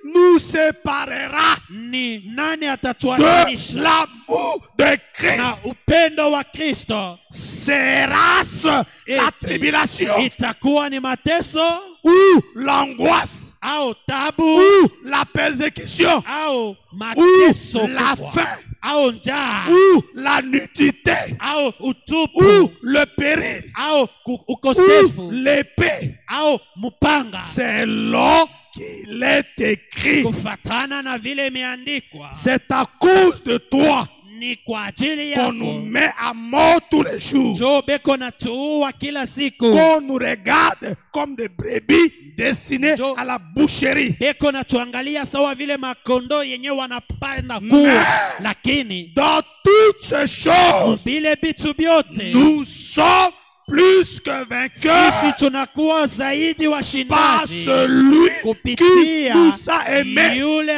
nous séparera Ni nani de atatuachanisha l'amour de na Christ? upendo wa Kristo? Sera-ce la Eti, tribulation itakuwa ni mateso ou l'angoisse au tabu ou la persécution au ou mateso la kubwa, faim au njaa ou la nudité au utupu ou le péril au ou ukosefu l'épée, au mupanga, selon qu'il est écrit. kufatana na vile imeandikwa. C'est à cause de toi Ni kwa ajili qu'on nous yako met à mort tous les jours, jo beko na tuua kila siku, qu'on nous regarde comme des brebis destinées à la boucherie. beko na tuangalia sawa vile makondo yenye wanapanda kuwa, lakini Dans toutes ces choses, vile vitu vyote nous sommes plus que vainqueurs sisi tunakuwa zaidi par washindaji celui qui kupitia nous a aimés. yule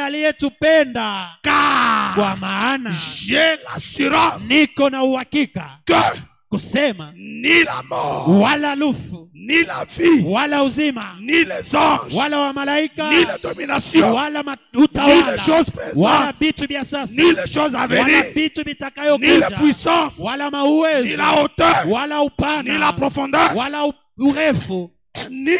aliyetupenda. Car Kwa maana j'ai l'assurance niko na uhakika que kusema ni la mort, wala lufu ni la vie, wala uzima ni les anges, wala wa malaika ni les dominations, wala ni les utawala choses wala présentes, vitu vya sasa ni les choses à wala venir, vitu ni les vitakayokuja puissances, wala ni mauwezo la hauteur, wala ni la upana profondeur, wala urefu. ni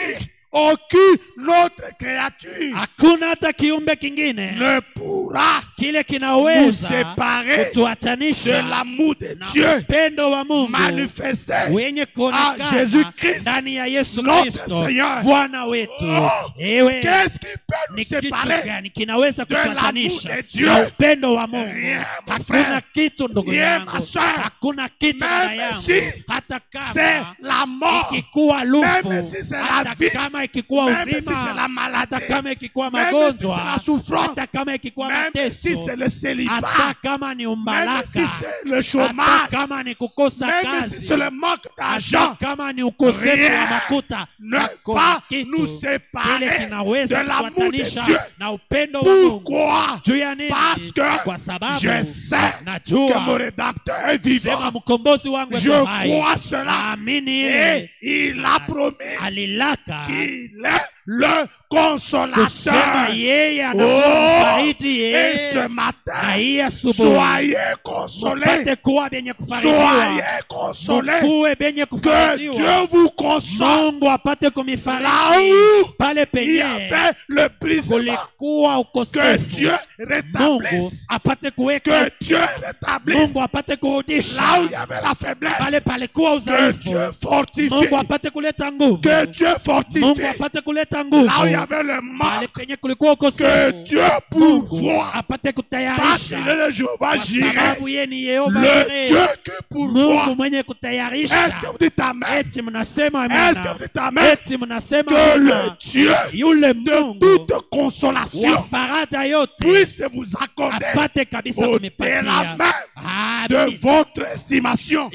aucune autre créature Hakuna hata kiumbe kingine ne pourra kile nous kinaweza séparer de kutuatanisha l'amour de na Dieu upendo wa Mungu manifesté wenye à kuonekana Jésus-Christ, ndani ya Yesu notre Kristo Seigneur. Bwana wetu. Oh, Ewe, qu'est-ce qui peut nous ni kitu séparer gani kinaweza de l'amour kutatanisha de Dieu? na upendo wa Mungu? Rien, mon Hakuna frère. kitu ndugu Rien, yangu, ma soeur. hakuna kitu dada Même yangu, si hata c'est kama la mort, ikikuwa lufu, même si c'est la hata vie, kama ikikuwa même si c'est uzima, la maladie, hata kama ikikuwa même si magonjwa, c'est la souffrance, hata kama ikikuwa même si mateso, c'est le célibat, hata kama ni même umbalaka, si c'est le hata chômage, kama ni kukosa même si kazi, c'est le manque d'argent, hata kama ni ukosefu rien wa makuta, ne hakuna va kitu nous kile séparer de kinaweza l'amour de kuwatanisha Dieu. na upendo wa Mungu. Pourquoi? Juu ya nini? Parce que Kwa sababu je sais que mon najua rédempteur est sema vivant. mkombozi wangu Je yuko hai. crois cela. Naamini Et ile il a promis alilaka qu'il est le consolateur. kusema yeye Oh, anakufariji et yeye, ce na matin, hii asubuhi soyez consolés. mpate kuwa benye kufarijiwa, Soyez consolés. mkuwe benye Que kufarijiwa, Dieu vous console. Mungu apate Là kumifariji où pale il y penye avait le brisement, kulikuwa que ukosefu, Dieu Mungu rétablisse. apate kuweka, Que Dieu rétablisse. Mungu apate Là où kurudisha il y avait la faiblesse, pale palikuwa que udhaifu, Dieu fortifie. Mungu apate kuleta nguvu, Que Dieu Mungu fortifie. apate kuleta Là où il y nguvu avait le pale manque, penye kulikuwa que ukosefu, Dieu Mungu pourvoit. apate Parce qu'il kutayarisha, est le Jéhovah kwa Jireh, sababu yeye ni Yehova le Jireh, Dieu qui Mungu pourvoit. mwenye Est-ce kutayarisha. que vous dites Amen? Eti mnasema Est-ce que amina, vous dites Amen? eti mnasema Que le amina. Dieu Yule de Mungu toute wa consolation faraja yote puisse vous accorder apate kabisa au-delà kumipatia même de votre estimation,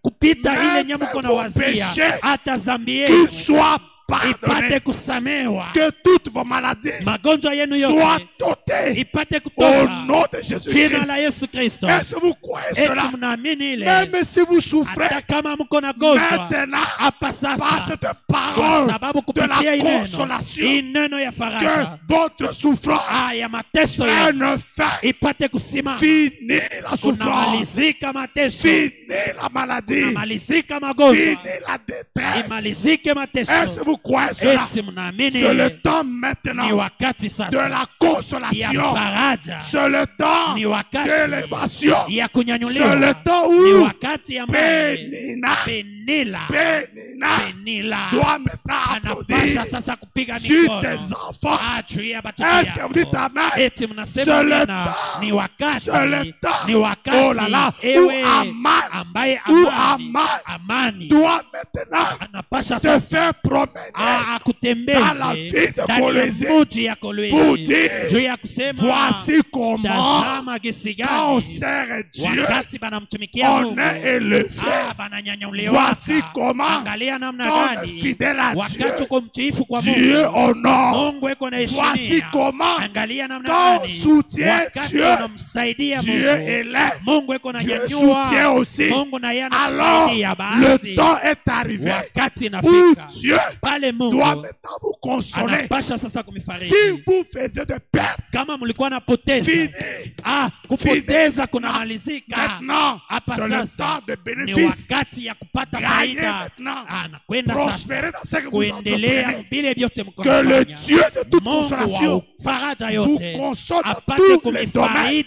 kupita ile Même nyamuko na vos wazia, péchés, hata zambi qu'il yenu soit ipate pardonné, kusamewa, que toutes vos maladies magonjwa yenu soient yote ôtées ipate au kutoka nom de jina Jésus-Christ. la Yesu Kristo. Est-ce que vous croyez Eti cela? mnaamini ile, Même si vous souffrez hata kama mko na gonjwa maintenant hapa par sasa, cette kwa parole sababu de kupitia la hii neno, consolation, hii neno ya que faraja votre souffrance ya mateso yenu prenne fin. ipate kusimama, Fini la souffrance, kunamalizika mateso, fini la maladie, kunamalizika magonjwa, fini la détresse. imalizike Est-ce mateso. que vous croyez cela? Eti mnaamini C'est le ile, temps ni maintenant wakati de sasa la ya consolation. faraja, C'est le temps ni wakati d'élévation. ya C'est kunyanyuliwa, le temps ni où wakati ambaye Pénina, Penina Pénina doit maintenant applaudir anapasha sasa kupiga sur mikono tes enfants. juu ya watoto Est-ce que vous dites yako. Amen? Eti mnasema C'est le amina, temps. ni wakati, C'est le temps. ni wakati Oh là là, où ewe Aman où Aman doit maintenant te faire promener dans la ville de Colosse pour dire voici comment quand on sert Dieu on est élevé. Voici comment on est fidèle à Dieu, Dieu honore. Voici comment quand on soutient Dieu, Dieu élève, Dieu soutient aussi. Alors le temps est arrivé où Dieu doit maintenant vous consoler. Si vous faisiez de pertes, fini. Maintenant, c'est le temps de bénéfice. Gagnez maintenant. Prospérez dans ce que vous entreprenez. Que le Dieu de toute consolation vous console dans tous les domaines.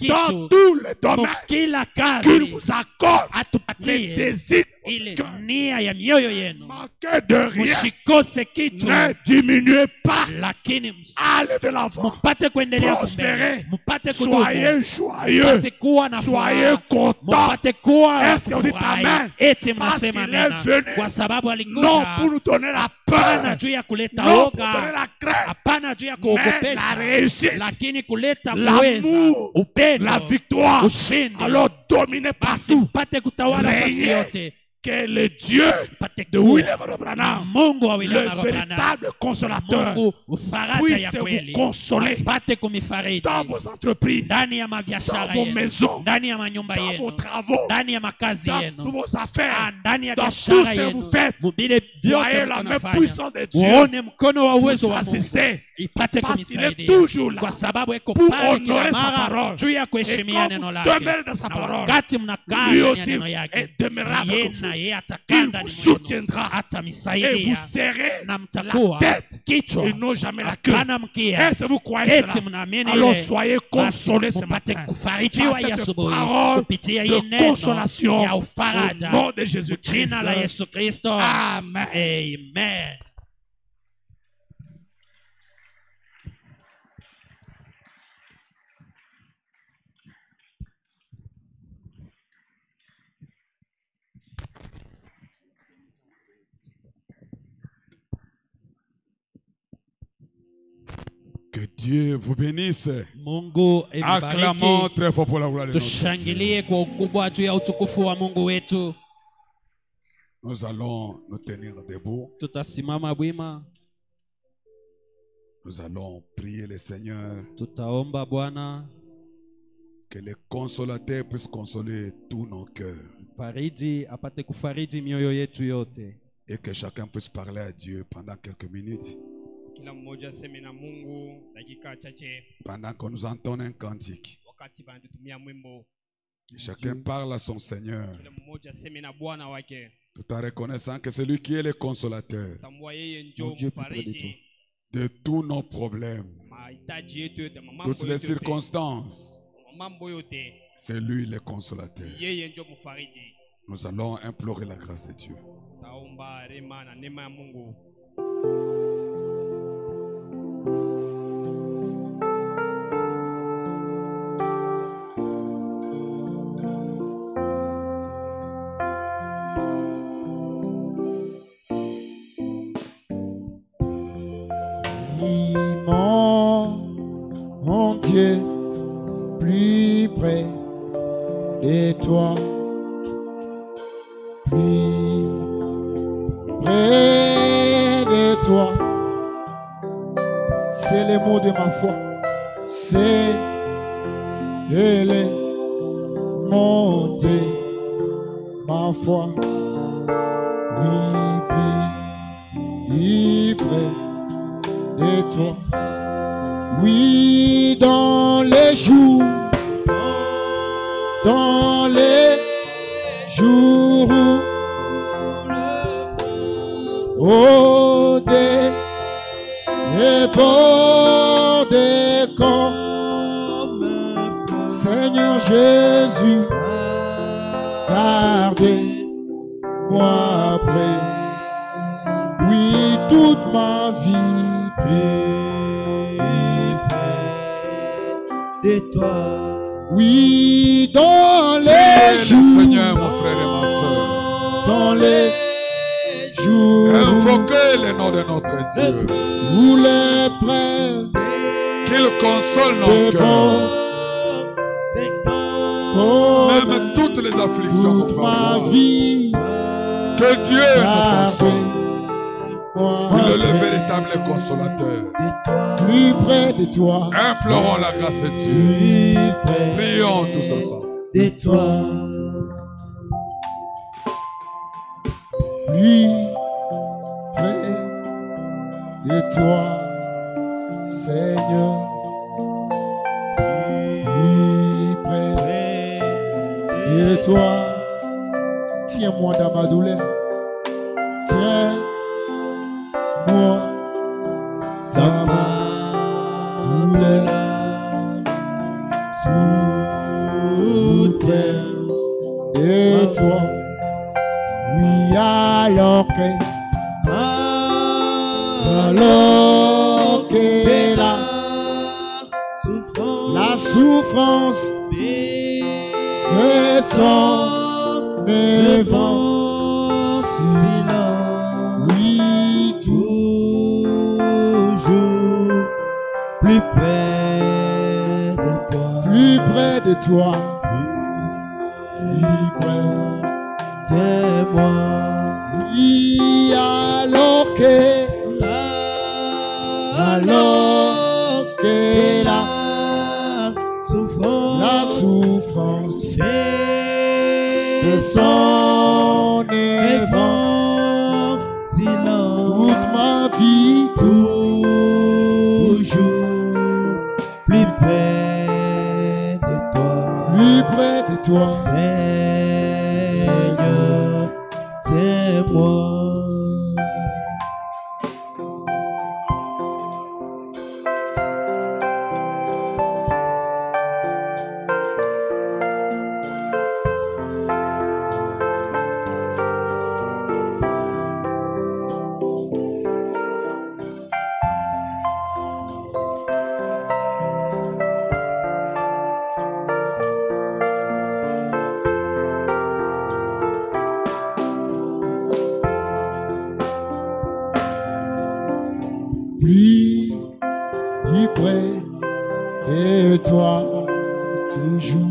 Dans tous les domaines. Qu'il vous accorde les désirs. Manquez de rien. Ne diminuez pas. Allez de l'avant. Prospérez. Soyez joyeux. Soyez contents. Est-ce que vous dites Amen? Parce qu'il est venu non pour nous donner la peur, non pour donner la crainte, mais la réussite, l'amour, la victoire. Alors dominez partout. Régnez. Que le Dieu de William Branham, le véritable consolateur, puisse vous consoler dans vos entreprises, dans vos maisons, dans vos travaux, dans vos affaires, dans tout ce que vous faites. Voyez la main puissante de Dieu vous assister, parce qu'il est toujours là pour honorer sa parole. Et quand vous demeurez dans sa parole, lui aussi demeurera avec vous. Il vous soutiendra et vous serrez la tête et non jamais la queue. Est-ce que vous croyez cela? Alors soyez consolés ce matin par cette parole de consolation au nom de Jésus-Christ. Amen. Amen. Que Dieu vous bénisse. Acclamons très fort pour la gloire de notre Dieu. Nous allons nous tenir debout. Nous allons prier le Seigneur. Que le consolateur puisse consoler tous nos cœurs. Et que chacun puisse parler à Dieu pendant quelques minutes. Pendant qu'on nous entend un cantique, chacun parle à son Seigneur, tout en reconnaissant que c'est lui qui est le consolateur de tous nos problèmes, toutes les circonstances. C'est lui le consolateur. Nous allons implorer la grâce de Dieu. Mon Dieu, plus près de toi, plus près de toi, c'est le mot de ma foi, c'est le mot de ma foi, oui, plus près de toi. Oui, dans les jours au départ des camps, Seigneur Jésus, gardez-moi près, oui, toute ma vie plus près de toi, Oui, dans les jours. Le Seigneur, mon frère et ma soeur. Dans les jours. Invoquez le nom de notre Dieu. Où les brèves. Qu'il console nos cœurs. Même toutes les afflictions qu'on peut avoir. Que Dieu nous console. Il est le véritable consolateur. Plus près de toi. Implorons la grâce de Dieu. Prions tous ensemble. De toi. Plus près de toi, Seigneur. Plus près de toi. Tiens-moi dans ma douleur. Tiens-moi dans ma douleur. Soutiens de toi. Oui, alors que la souffrance fait son évance. Oui, toujours plus près de toi. Plus près de toi. Plus près de moi. Oui, alors que la souffrance de son évent, toute ma vie, toujours plus près de toi, plus près de toi, Seigneur, t'es-moi. Plus près de toi, toujours.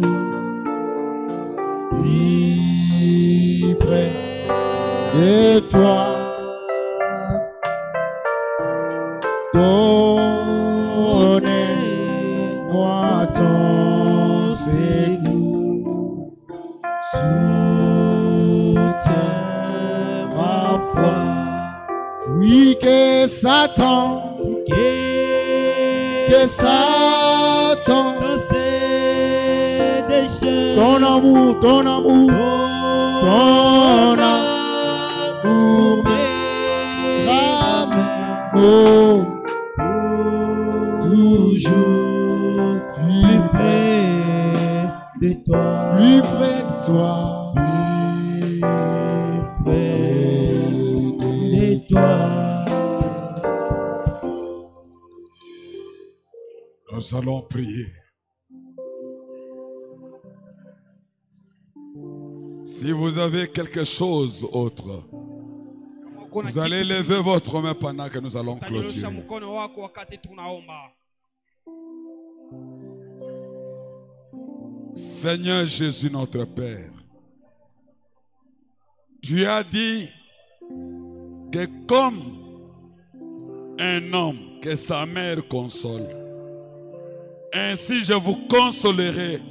Plus près de toi. Donnez-moi ton secours. Soutiens ma foi. Oui, que Satan, ton amour, ton amour, ton amour me ramène toujours plus près de toi, plus près de toi, plus près de toi. Nous allons prier. Si vous avez quelque chose autre, vous allez lever votre main pendant que nous allons clôturer. Seigneur Jésus notre Père, tu as dit que comme un homme que sa mère console, ainsi je vous consolerai,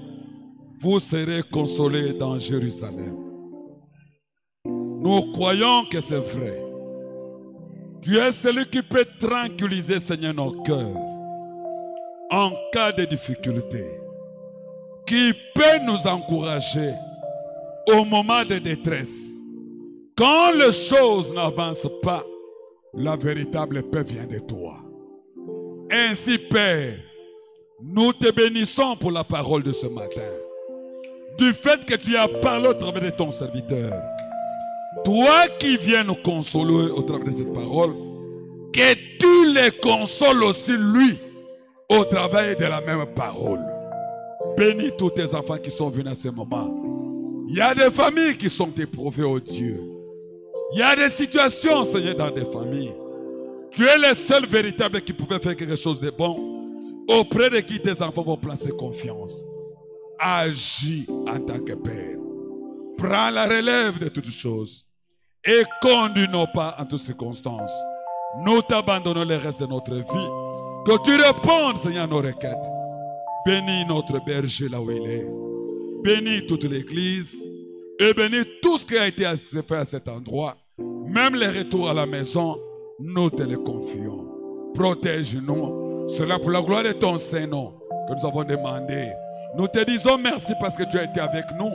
vous serez consolés dans Jérusalem. Nous croyons que c'est vrai. Tu es celui qui peut tranquilliser, Seigneur, nos cœurs en cas de difficulté, qui peut nous encourager au moment de détresse. Quand les choses n'avancent pas, la véritable paix vient de toi. Ainsi, Père, nous te bénissons pour la parole de ce matin. Du fait que tu as parlé au travers de ton serviteur. Toi qui viens nous consoler au travers de cette parole, que tu les consoles aussi lui au travers de la même parole. Bénis tous tes enfants qui sont venus à ce moment. Il y a des familles qui sont éprouvées, oh Dieu. Il y a des situations, Seigneur, dans des familles. Tu es le seul véritable qui pouvait faire quelque chose de bon, auprès de qui tes enfants vont placer confiance. Agis en tant que Père. Prends la relève de toutes choses et conduis-nous pas en toutes circonstances. Nous t'abandonnons le reste de notre vie. Que tu répondes, Seigneur, à nos requêtes. Bénis notre berger là où il est. Bénis toute l'église. Et bénis tout ce qui a été fait à cet endroit. Même les retours à la maison, nous te les confions. Protège-nous. Cela pour la gloire de ton Saint-Nom que nous avons demandé. Nous te disons merci parce que tu as été avec nous.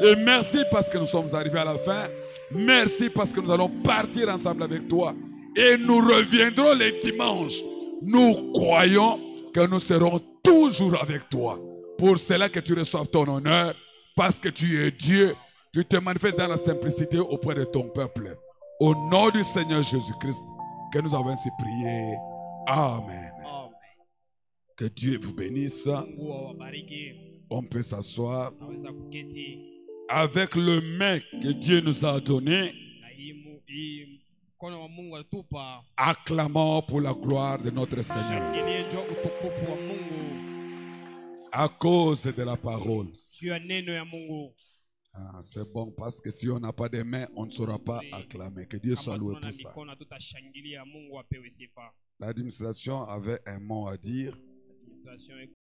Et merci parce que nous sommes arrivés à la fin. Merci parce que nous allons partir ensemble avec toi. Et nous reviendrons les dimanches. Nous croyons que nous serons toujours avec toi. Pour cela que tu reçoives ton honneur. Parce que tu es Dieu. Tu te manifestes dans la simplicité auprès de ton peuple. Au nom du Seigneur Jésus-Christ, que nous avons ainsi prié. Amen. Amen. Que Dieu vous bénisse. On peut s'asseoir. Avec le mets que Dieu nous a donné, acclamons pour la gloire de notre Seigneur. À cause de la parole. Ah, c'est bon parce que si on n'a pas de mains, on ne saura pas acclamer. Que Dieu soit loué pour ça. L'administration avait un mot à dire.